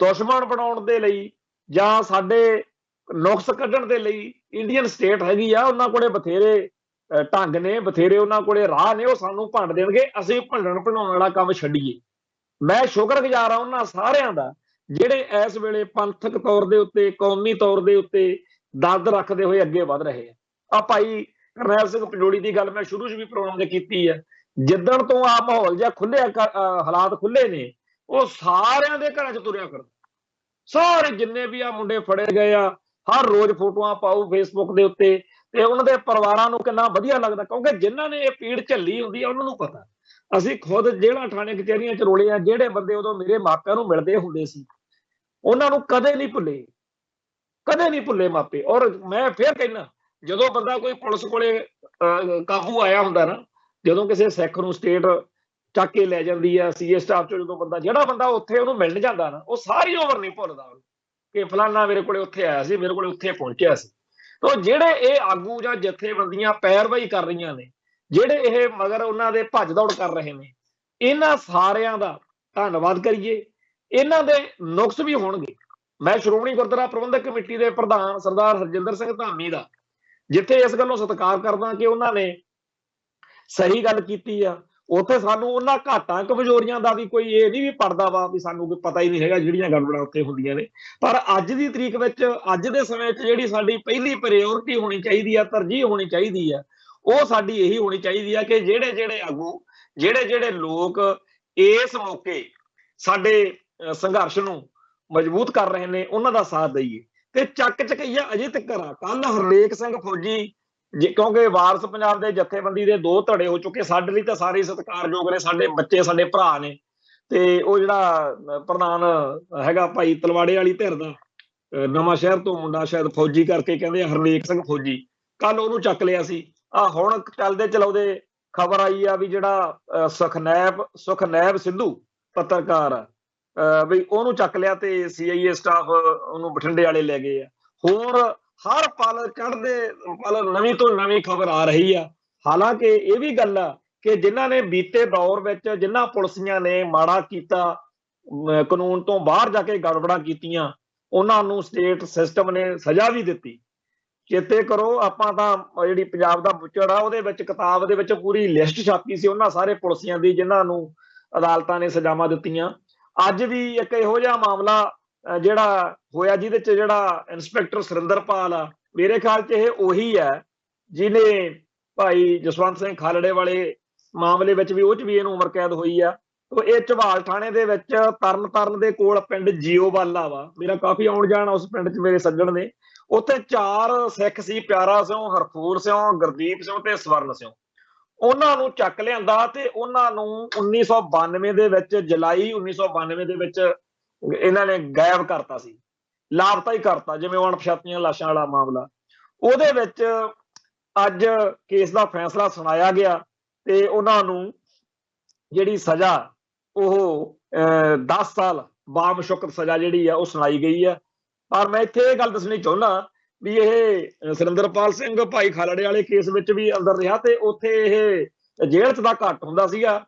ਦੁਸ਼ਮਣ ਬਣਾਉਣ ਦੇ ਲਈ ਜਾਂ ਸਾਡੇ ਨੁਕਸ ਕੱਢਣ ਦੇ ਲਈ ਇੰਡੀਅਨ ਸਟੇਟ ਹੈਗੀ ਆ, ਉਹਨਾਂ ਕੋਲੇ ਬਥੇਰੇ ਢੰਗ ਨੇ, ਬਥੇਰੇ ਉਹਨਾਂ ਕੋਲੇ ਰਾਹ ਨੇ, ਉਹ ਸਾਨੂੰ ਭੰਡ ਦੇਣਗੇ। ਅਸੀਂ ਭੰਡਣ ਭੰਡਾਉਣ ਵਾਲਾ ਕੰਮ ਛੱਡੀਏ। ਮੈਂ ਸ਼ੁਕਰਗੁਜ਼ਾਰ ਹਾਂ ਉਹਨਾਂ ਸਾਰਿਆਂ ਦਾ ਜਿਹੜੇ ਇਸ ਵੇਲੇ ਪੰਥਕ ਤੌਰ ਦੇ ਉੱਤੇ, ਕੌਮੀ ਤੌਰ ਦੇ ਉੱਤੇ ਦਰਦ ਰੱਖਦੇ ਹੋਏ ਅੱਗੇ ਵਧ ਰਹੇ ਆ। ਭਾਈ ਕਰਨੈਲ ਸਿੰਘ ਪੰਜੋਲੀ ਦੀ ਗੱਲ ਮੈਂ ਸ਼ੁਰੂ 'ਚ ਵੀ ਪ੍ਰੋਗਰਾਮ 'ਚ ਕੀਤੀ ਹੈ। ਜਿੱਦਣ ਤੋਂ ਆ ਮਾਹੌਲ ਜਿਹਾ ਖੁੱਲਿਆ, ਹਾਲਾਤ ਖੁੱਲੇ ਨੇ, ਉਹ ਸਾਰਿਆਂ ਦੇ ਘਰਾਂ 'ਚ ਤੁਰਿਆ ਕਰਦਾ। ਸਾਰੇ ਜਿੰਨੇ ਵੀ ਆ ਮੁੰਡੇ ਫੜੇ ਗਏ ਆ, ਹਰ ਰੋਜ਼ ਫੋਟੋਆਂ ਪਾਓ ਫੇਸਬੁੱਕ ਦੇ ਉੱਤੇ, ਤੇ ਉਹਨਾਂ ਦੇ ਪਰਿਵਾਰਾਂ ਨੂੰ ਕਿੰਨਾ ਵਧੀਆ ਲੱਗਦਾ, ਕਿਉਂਕਿ ਜਿਨ੍ਹਾਂ ਨੇ ਇਹ ਪੀੜ ਝੱਲੀ ਹੁੰਦੀ ਆ ਉਹਨਾਂ ਨੂੰ ਪਤਾ। ਅਸੀਂ ਖੁਦ ਜੇਲ੍ਹਾਂ, ਥਾਣੇ, ਕਚਹਿਰੀਆਂ 'ਚ ਰੋਲੇ ਆ। ਜਿਹੜੇ ਬੰਦੇ ਉਦੋਂ ਮੇਰੇ ਮਾਪਿਆਂ ਨੂੰ ਮਿਲਦੇ ਹੁੰਦੇ ਸੀ, ਉਹਨਾਂ ਨੂੰ ਕਦੇ ਨਹੀਂ ਭੁੱਲੇ, ਕਦੇ ਨਹੀਂ ਭੁੱਲੇ ਮਾਪੇ। ਔਰ ਮੈਂ ਫਿਰ ਕਹਿੰਦਾ, ਜਦੋਂ ਬੰਦਾ ਕੋਈ ਪੁਲਿਸ ਕੋਲੇ ਕਾਬੂ ਆਇਆ ਹੁੰਦਾ ਨਾ, ਜਦੋਂ ਕਿਸੇ ਸਿੱਖ ਨੂੰ ਸਟੇਟ ਚੱਕ ਕੇ ਲੈ ਜਾਂਦੀ ਆ ਸੀਏ ਸਟਾਫ 'ਚੋਂ, ਜਦੋਂ ਬੰਦਾ, ਜਿਹੜਾ ਬੰਦਾ ਉੱਥੇ ਉਹਨੂੰ ਮਿਲਣ ਜਾਂਦਾ ਨਾ, ਉਹ ਸਾਰੀ ਉਮਰ ਨਹੀਂ ਭੁੱਲਦਾ ਕਿ ਫਲਾਨਾ ਮੇਰੇ ਕੋਲੇ ਉੱਥੇ ਆਇਆ ਸੀ, ਮੇਰੇ ਕੋਲੇ ਉੱਥੇ ਪਹੁੰਚਿਆ ਸੀ। ਤਾਂ ਜਿਹੜੇ ਇਹ ਆਗੂ ਜਾਂ ਜਥੇਬੰਦੀਆਂ ਪੈਰਵਾਈ ਕਰ ਰਹੀਆਂ ਨੇ, ਜਿਹੜੇ ਇਹ ਮਗਰ ਉਹਨਾਂ ਦੇ ਭੱਜ ਦੌੜ ਕਰ ਰਹੇ ਨੇ, ਇਹਨਾਂ ਸਾਰਿਆਂ ਦਾ ਧੰਨਵਾਦ ਕਰੀਏ। ਇਹਨਾਂ ਦੇ ਨੁਕਸ ਵੀ ਹੋਣਗੇ। ਮੈਂ ਸ਼੍ਰੋਮਣੀ ਗੁਰਦੁਆਰਾ ਪ੍ਰਬੰਧਕ ਕਮੇਟੀ ਦੇ ਪ੍ਰਧਾਨ ਸਰਦਾਰ ਹਰਜਿੰਦਰ ਸਿੰਘ ਧਾਮੀ ਦਾ ਜਿੱਥੇ ਇਸ ਗੱਲੋਂ ਸਤਿਕਾਰ ਕਰਦਾ ਕਿ ਉਹਨਾਂ ਨੇ ਸਹੀ ਗੱਲ ਕੀਤੀ ਆ, ਉੱਥੇ ਸਾਨੂੰ ਉਹਨਾਂ ਘਾਟਾਂ ਕਮਜ਼ੋਰੀਆਂ ਦਾ ਵੀ ਕੋਈ ਇਹ ਨਹੀਂ ਵੀ ਪੜਦਾ ਵਾ ਵੀ ਸਾਨੂੰ ਕੋਈ ਪਤਾ ਹੀ ਨਹੀਂ ਹੈਗਾ ਜਿਹੜੀਆਂ ਗੜਬੜਾਂ ਉੱਥੇ ਹੁੰਦੀਆਂ ਨੇ। ਪਰ ਅੱਜ ਦੀ ਤਰੀਕ ਵਿੱਚ, ਅੱਜ ਦੇ ਸਮੇਂ 'ਚ ਜਿਹੜੀ ਸਾਡੀ ਪਹਿਲੀ ਪ੍ਰਾਇਓਰਟੀ ਹੋਣੀ ਚਾਹੀਦੀ ਆ, ਤਰਜੀਹ ਹੋਣੀ ਚਾਹੀਦੀ ਆ, ਉਹ ਸਾਡੀ ਇਹੀ ਹੋਣੀ ਚਾਹੀਦੀ ਆ ਕਿ ਜਿਹੜੇ ਜਿਹੜੇ ਆਗੂ, ਜਿਹੜੇ ਜਿਹੜੇ ਲੋਕ ਇਸ ਮੌਕੇ ਸਾਡੇ ਸੰਘਰਸ਼ ਨੂੰ ਮਜ਼ਬੂਤ ਕਰ ਰਹੇ ਨੇ, ਉਹਨਾਂ ਦਾ ਸਾਥ ਦਈਏ। ਤੇ ਚੱਕ ਚਕਈਆ ਅਜੇ ਤੱਕ ਆ। ਕੱਲ ਹਰਲੇਖ ਸਿੰਘ ਫੌਜੀ ਕਿਉਂਕਿ ਵਾਰਸ ਪੰਜਾਬ ਦੇ ਜਥੇਬੰਦੀ ਦੇ 2 ਧੜੇ ਹੋ ਚੁੱਕੇ, ਸਾਡੇ ਲਈ ਤਾਂ ਸਾਰੇ ਸਤਿਕਾਰਯੋਗ ਨੇ, ਸਾਡੇ ਬੱਚੇ ਸਾਡੇ ਭਰਾ ਨੇ। ਤੇ ਉਹ ਜਿਹੜਾ ਪ੍ਰਧਾਨ ਹੈਗਾ ਭਾਈ ਤਲਵਾੜੇ ਵਾਲੀ ਧਿਰ ਦਾ, ਨਵਾਂ ਸ਼ਹਿਰ ਤੋਂ ਮੁੰਡਾ, ਸ਼ਾਇਦ ਫੌਜੀ ਕਰਕੇ ਕਹਿੰਦੇ ਹਰਲੇਖ ਸਿੰਘ ਫੌਜੀ, ਕੱਲ ਉਹਨੂੰ ਚੱਕ ਲਿਆ ਸੀ। ਹੁਣ ਚੱਲਦੇ ਚਲਾਉਂਦੇ ਖਬਰ ਆਈ ਆ ਵੀ ਜਿਹੜਾ ਸੁਖਨੈਬ ਸਿੱਧੂ ਪੱਤਰਕਾਰ ਆ, ਵੀ ਉਹਨੂੰ ਚੱਕ ਲਿਆ ਤੇ CIA ਸਟਾਫ ਉਹਨੂੰ ਬਠਿੰਡੇ ਵਾਲੇ ਲੈ ਗਏ ਆ। ਹੋਰ ਹਰ ਪਲ ਚੜ੍ਹਦੇ ਪਲ ਨਵੀਂ ਤੋਂ ਨਵੀਂ ਖਬਰ ਆ ਰਹੀ ਆ। ਹਾਲਾਂਕਿ ਇਹ ਵੀ ਗੱਲ ਆ ਕਿ ਜਿਨ੍ਹਾਂ ਨੇ ਬੀਤੇ ਦੌਰ ਵਿੱਚ ਜਿਨ੍ਹਾਂ ਪੁਲਿਸੀਆਂ ਨੇ ਮਾੜਾ ਕੀਤਾ, ਕਾਨੂੰਨ ਤੋਂ ਬਾਹਰ ਜਾ ਕੇ ਗੜਬੜਾਂ ਕੀਤੀਆਂ, ਉਹਨਾਂ ਨੂੰ ਸਟੇਟ ਸਿਸਟਮ ਨੇ ਸਜ਼ਾ ਵੀ ਦਿੱਤੀ। ਚੇਤੇ ਕਰੋ, ਆਪਾਂ ਤਾਂ ਜਿਹੜੀ ਪੰਜਾਬ ਦਾ ਬੁੱਚੜ ਆ ਉਹਦੇ ਵਿੱਚ ਕਿਤਾਬ ਦੇ ਵਿੱਚ ਪੂਰੀ ਲਿਸਟ ਛਾਪੀ ਸੀ ਉਹਨਾਂ ਸਾਰੇ ਪੁਲਿਸੀਆਂ ਦੀ ਜਿਨ੍ਹਾਂ ਨੂੰ ਅਦਾਲਤਾਂ ਨੇ ਸਜ਼ਾਵਾਂ ਦਿੱਤੀਆਂ। ਅੱਜ ਵੀ ਇੱਕ ਇਹੋ ਜਿਹਾ ਮਾਮਲਾ ਜਿਹੜਾ ਹੋਇਆ ਜਿਹਦੇ ਚ ਜਿਹੜਾ ਇੰਸਪੈਕਟਰ ਸੁਰਿੰਦਰਪਾਲ ਆ, ਮੇਰੇ ਖਿਆਲ ਚ ਇਹ ਉਹੀ ਹੈ ਜਿਹਨੇ ਭਾਈ ਜਸਵੰਤ ਸਿੰਘ ਖਾਲੜੇ ਵਾਲੇ ਮਾਮਲੇ ਵਿੱਚ ਵੀ, ਉਹ ਚ ਵੀ ਇਹਨੂੰ ਉਮਰ ਕੈਦ ਹੋਈ ਆ। ਇਹ ਝਬਾਲ ਥਾਣੇ ਦੇ ਵਿੱਚ ਤਰਨਤਾਰਨ ਦੇ ਕੋਲ ਪਿੰਡ ਜੀਓਵਾਲਾ ਵਾ, ਮੇਰਾ ਕਾਫੀ ਆਉਣ ਜਾਣ ਉਸ ਪਿੰਡ ਚ, ਮੇਰੇ ਸੱਜਣ ਨੇ। ਉੱਥੇ 4 ਸਿੱਖ ਸੀ, ਪਿਆਰਾ ਸਿਉ, ਹਰਫੂਰ ਸਿਉ, ਗੁਰਦੀਪ ਸਿਉ ਤੇ ਸਵਰਨ ਸਿਉ। ਉਹਨਾਂ ਨੂੰ ਚੱਕ ਲਿਆਂਦਾ ਤੇ ਉਹਨਾਂ ਨੂੰ 1992 ਦੇ ਵਿੱਚ, ਜੁਲਾਈ 1992 ਦੇ ਵਿੱਚ ਇਹਨਾਂ ਨੇ ਗਾਇਬ ਕਰਤਾ ਸੀ, ਲਾਪਤਾ ਹੀ ਕਰਤਾ, ਜਿਵੇਂ ਅਣਪਛਾਤੀਆਂ ਲਾਸ਼ਾਂ ਵਾਲਾ ਮਾਮਲਾ। ਉਹਦੇ ਵਿੱਚ ਅੱਜ ਕੇਸ ਦਾ ਫੈਸਲਾ ਸੁਣਾਇਆ ਗਿਆ ਤੇ ਉਹਨਾਂ ਨੂੰ ਜਿਹੜੀ ਸਜ਼ਾ ਉਹ 10 ਸਾਲ ਬਾਮਸ਼ੁਕਤ ਸਜ਼ਾ ਜਿਹੜੀ ਆ ਉਹ ਸੁਣਾਈ ਗਈ ਆ। ਪਰ ਮੈਂ ਇੱਥੇ ਇਹ ਗੱਲ ਦੱਸਣੀ ਚਾਹੁੰਦਾ ਵੀ ਇਹ ਸੁਰਿੰਦਰਪਾਲ ਸਿੰਘ ਭਾਈ ਖਾਲੜੇ ਵਾਲੇ ਕੇਸ ਵਿੱਚ ਵੀ ਅੰਦਰ ਰਿਹਾ ਤੇ ਉੱਥੇ ਇਹ ਜੇਲ੍ਹ 'ਚ ਦਾ ਘੱਟ ਹੁੰਦਾ ਸੀਗਾ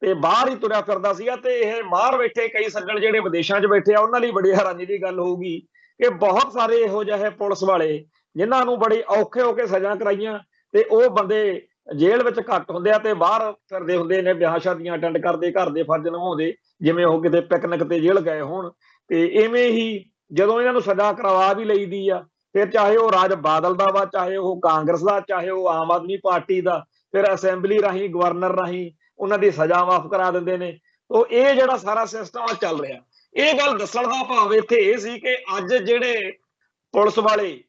ਤੇ ਬਾਹਰ ਹੀ ਤੁਰਿਆ ਫਿਰਦਾ ਸੀਗਾ। ਤੇ ਇਹ ਬਾਹਰ ਬੈਠੇ ਕਈ ਸੱਜਣ ਜਿਹੜੇ ਵਿਦੇਸ਼ਾਂ 'ਚ ਬੈਠੇ ਆ, ਉਹਨਾਂ ਲਈ ਬੜੀ ਹੈਰਾਨੀ ਦੀ ਗੱਲ ਹੋਊਗੀ ਕਿ ਬਹੁਤ ਸਾਰੇ ਇਹੋ ਜਿਹੇ ਪੁਲਿਸ ਵਾਲੇ ਜਿਨ੍ਹਾਂ ਨੂੰ ਬੜੀ ਔਖੇ ਹੋ ਕੇ ਸਜ਼ਾ ਕਰਾਈਆਂ ਤੇ ਉਹ ਬੰਦੇ ਜੇਲ੍ਹ ਵਿੱਚ ਘੱਟ ਹੁੰਦੇ ਆ ਤੇ ਬਾਹਰ ਫਿਰਦੇ ਹੁੰਦੇ ਨੇ, ਵਿਆਹ ਸ਼ਾਦੀਆਂ ਅਟੈਂਡ ਕਰਦੇ, ਘਰ ਦੇ ਫਰਜ਼ ਨਿਭਾਉਂਦੇ, ਜਿਵੇਂ ਉਹ ਕਿਤੇ ਪਿਕਨਿਕ ਤੇ ਜੇਲ੍ਹ ਗਏ ਹੋਣ। ਤੇ ਇਵੇਂ ਹੀ ਜਦੋਂ ਇਹਨਾਂ ਨੂੰ ਸਜ਼ਾ ਕਰਵਾ ਵੀ ਲਈਦੀ ਆ, ਫਿਰ ਚਾਹੇ ਉਹ ਰਾਜ ਬਾਦਲ ਦਾ ਵਾ, ਚਾਹੇ ਉਹ ਕਾਂਗਰਸ ਦਾ, ਚਾਹੇ ਉਹ ਆਮ ਆਦਮੀ ਪਾਰਟੀ ਦਾ, ਫਿਰ ਅਸੈਂਬਲੀ ਰਾਹੀਂ, ਗਵਰਨਰ ਰਾਹੀਂ ਉਹਨਾਂ ਦੀ ਸਜ਼ਾ ਮਾਫ ਕਰਾ ਦਿੰਦੇ ਨੇ। ਤਾਂ ਇਹ ਜਿਹੜਾ ਸਾਰਾ ਸਿਸਟਮ ਚੱਲ ਰਿਹਾ, ਇਹ ਗੱਲ ਦੱਸਣ ਦਾ ਭਾਵ ਇੱਥੇ ਇਹ ਸੀ ਕਿ ਅੱਜ ਜਿਹੜੇ ਪੁਲਿਸ ਵਾਲੇ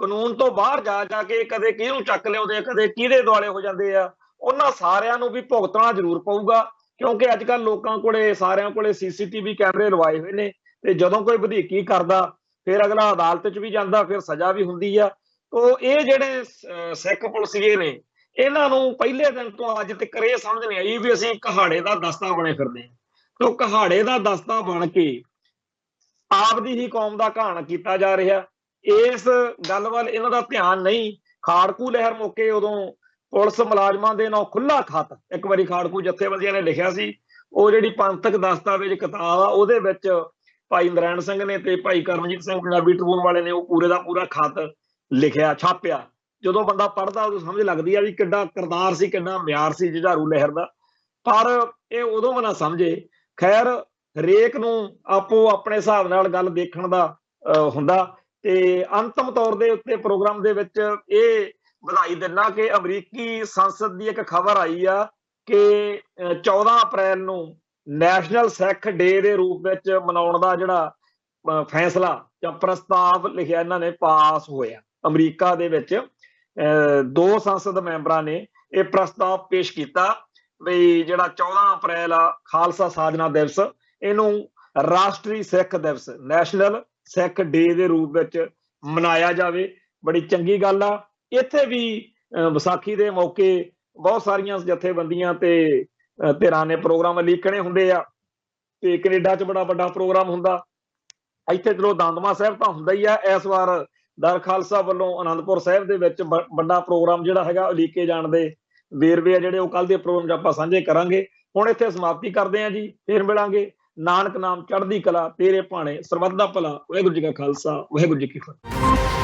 ਕਾਨੂੰਨ ਤੋਂ ਬਾਹਰ ਜਾ ਕੇ ਕਦੇ ਕਿਹਨੂੰ ਚੱਕ ਲਿਆਉਂਦੇ, ਕਦੇ ਕਿਹਦੇ ਦੁਆਲੇ ਹੋ ਜਾਂਦੇ ਆ, ਉਹਨਾਂ ਸਾਰਿਆਂ ਨੂੰ ਵੀ ਭੁਗਤਣਾ ਜ਼ਰੂਰ ਪਊਗਾ। ਕਿਉਂਕਿ ਅੱਜ ਕੱਲ੍ਹ ਲੋਕਾਂ ਕੋਲੇ, ਸਾਰਿਆਂ ਕੋਲੇ CCTV ਕੈਮਰੇ ਲਵਾਏ ਹੋਏ ਨੇ ਤੇ ਜਦੋਂ ਕੋਈ ਵਧੀਕੀ ਕਰਦਾ ਫਿਰ ਅਗਲਾ ਅਦਾਲਤ 'ਚ ਵੀ ਜਾਂਦਾ, ਫਿਰ ਸਜ਼ਾ ਵੀ ਹੁੰਦੀ ਆ। ਤਾਂ ਇਹ ਜਿਹੜੇ ਸਿੱਖ ਪੁਲਿਸੀਏ ਨੇ, ਇਹਨਾਂ ਨੂੰ ਪਹਿਲੇ ਦਿਨ ਤੋਂ ਅੱਜ ਤੱਕ ਇਹ ਸਮਝ ਨਹੀਂ ਆਈ ਵੀ ਅਸੀਂ ਕਹਾੜੇ ਦਾ ਦਸਤਾ ਬਣੇ ਫਿਰਦੇ ਹਾਂ। ਤਾਂ ਕਹਾੜੇ ਦਾ ਦਸਤਾ ਬਣ ਕੇ ਆਪਦੀ ਹੀ ਕੌਮ ਦਾ ਘਾਣ ਕੀਤਾ ਜਾ ਰਿਹਾ। ਇਸ ਗੱਲ ਵੱਲ ਇਹਨਾਂ ਦਾ ਧਿਆਨ ਨਹੀਂ। ਖਾੜਕੂ ਲਹਿਰ ਮੌਕੇ ਉਦੋਂ ਪੁਲਿਸ ਮੁਲਾਜ਼ਮਾਂ ਦੇ ਨਾਲ ਖੁੱਲਾ ਖੱਤ ਇੱਕ ਵਾਰੀ ਖਾੜਕੂ ਜਥੇਬੰਦੀਆਂ ਨੇ ਲਿਖਿਆ ਸੀ, ਉਹ ਜਿਹੜੀ ਪੰਥਕ ਦਸਤਾਵੇਜ਼ ਕਿਤਾਬ ਆ ਉਹਦੇ ਵਿੱਚ ਭਾਈ ਨਰੈਣ ਸਿੰਘ ਨੇ ਤੇ ਭਾਈ ਕਰਮਜੀਤ ਸਿੰਘ ਪੰਜਾਬੀ ਟ੍ਰਿਬਿਊਨ ਵਾਲੇ ਨੇ ਉਹ ਪੂਰੇ ਦਾ ਪੂਰਾ ਖੱਤ ਲਿਖਿਆ, ਛਾਪਿਆ। ਜਦੋਂ ਬੰਦਾ ਪੜ੍ਹਦਾ ਉਦੋਂ ਸਮਝ ਲੱਗਦੀ ਆ ਵੀ ਕਿੱਡਾ ਕਿਰਦਾਰ ਸੀ, ਕਿੰਨਾ ਮਿਆਰ ਸੀ ਜੁਝਾਰੂ ਲਹਿਰ ਦਾ। ਪਰ ਇਹ ਉਦੋਂ ਵੀ ਨਾ ਸਮਝੇ। ਖੈਰ, ਹਰੇਕ ਨੂੰ ਆਪੋ ਆਪਣੇ ਹਿਸਾਬ ਨਾਲ ਗੱਲ ਦੇਖਣ ਦਾ ਹੁੰਦਾ। ਤੇ ਅੰਤਮ ਤੌਰ ਦੇ ਉੱਤੇ ਪ੍ਰੋਗਰਾਮ ਦੇ ਵਿੱਚ ਇਹ ਵਧਾਈ ਦਿੰਦਾ ਕਿ ਅਮਰੀਕੀ ਸੰਸਦ ਦੀ ਇੱਕ ਖਬਰ ਆਈ ਆ ਕਿ 14 ਅਪ੍ਰੈਲ ਨੂੰ ਨੈਸ਼ਨਲ ਸਿੱਖ ਡੇ ਦੇ ਰੂਪ ਵਿੱਚ ਮਨਾਉਣ ਦਾ ਜਿਹੜਾ ਫੈਸਲਾ ਜਾਂ ਪ੍ਰਸਤਾਵ ਲਿਖਿਆ ਇਹਨਾਂ ਨੇ ਪਾਸ ਹੋਇਆ। ਅਮਰੀਕਾ ਦੇ ਵਿੱਚ 2 ਸੰਸਦ ਮੈਂਬਰਾਂ ਨੇ ਇਹ ਪ੍ਰਸਤਾਵ ਪੇਸ਼ ਕੀਤਾ ਵੀ ਜਿਹੜਾ 14 ਅਪ੍ਰੈਲ ਆ ਖਾਲਸਾ ਸਾਜਨਾ ਦਿਵਸ, ਇਹਨੂੰ ਰਾਸ਼ਟਰੀ ਸਿੱਖ ਦਿਵਸ, ਨੈਸ਼ਨਲ ਸਿੱਖ ਡੇ ਦੇ ਰੂਪ ਵਿੱਚ ਮਨਾਇਆ ਜਾਵੇ। ਬੜੀ ਚੰਗੀ ਗੱਲ ਆ। ਇੱਥੇ ਵੀ ਵਿਸਾਖੀ ਦੇ ਮੌਕੇ ਬਹੁਤ ਸਾਰੀਆਂ ਜਥੇਬੰਦੀਆਂ ਤੇ ਧਿਰਾਂ ਨੇ ਪ੍ਰੋਗਰਾਮ ਲੀਕਣੇ ਹੁੰਦੇ ਆ ਤੇ ਕੈਨੇਡਾ 'ਚ ਬੜਾ ਵੱਡਾ ਪ੍ਰੋਗਰਾਮ ਹੁੰਦਾ। ਇੱਥੇ ਚਲੋ ਦਮਦਮਾ ਸਾਹਿਬ ਤਾਂ ਹੁੰਦਾ ਹੀ ਆ। ਇਸ ਵਾਰ ਦਰ ਖਾਲਸਾ ਵੱਲੋਂ ਅਨੰਦਪੁਰ ਸਾਹਿਬ ਦੇ ਵਿੱਚ ਵੱਡਾ ਪ੍ਰੋਗਰਾਮ ਜਿਹੜਾ ਹੈਗਾ ਉਲੀਕੇ ਜਾਣ ਦੇ ਵੇਰਵੇ ਆ ਜਿਹੜੇ ਉਹ ਕੱਲ੍ਹ ਦੇ ਪ੍ਰੋਗਰਾਮ 'ਚ ਆਪਾਂ ਸਾਂਝੇ ਕਰਾਂਗੇ। ਹੁਣ ਇੱਥੇ ਸਮਾਪਤੀ ਕਰਦੇ ਹਾਂ ਜੀ, ਫਿਰ ਮਿਲਾਂਗੇ। ਨਾਨਕ ਨਾਮ ਚੜ੍ਹਦੀ ਕਲਾ, ਤੇਰੇ ਭਾਣੇ ਸਰਬੱਤ ਦਾ ਭਲਾ। ਵਾਹਿਗੁਰੂ ਜੀ ਕਾ ਖਾਲਸਾ, ਵਾਹਿਗੁਰੂ ਜੀ ਕੀ ਫਤਿਹ।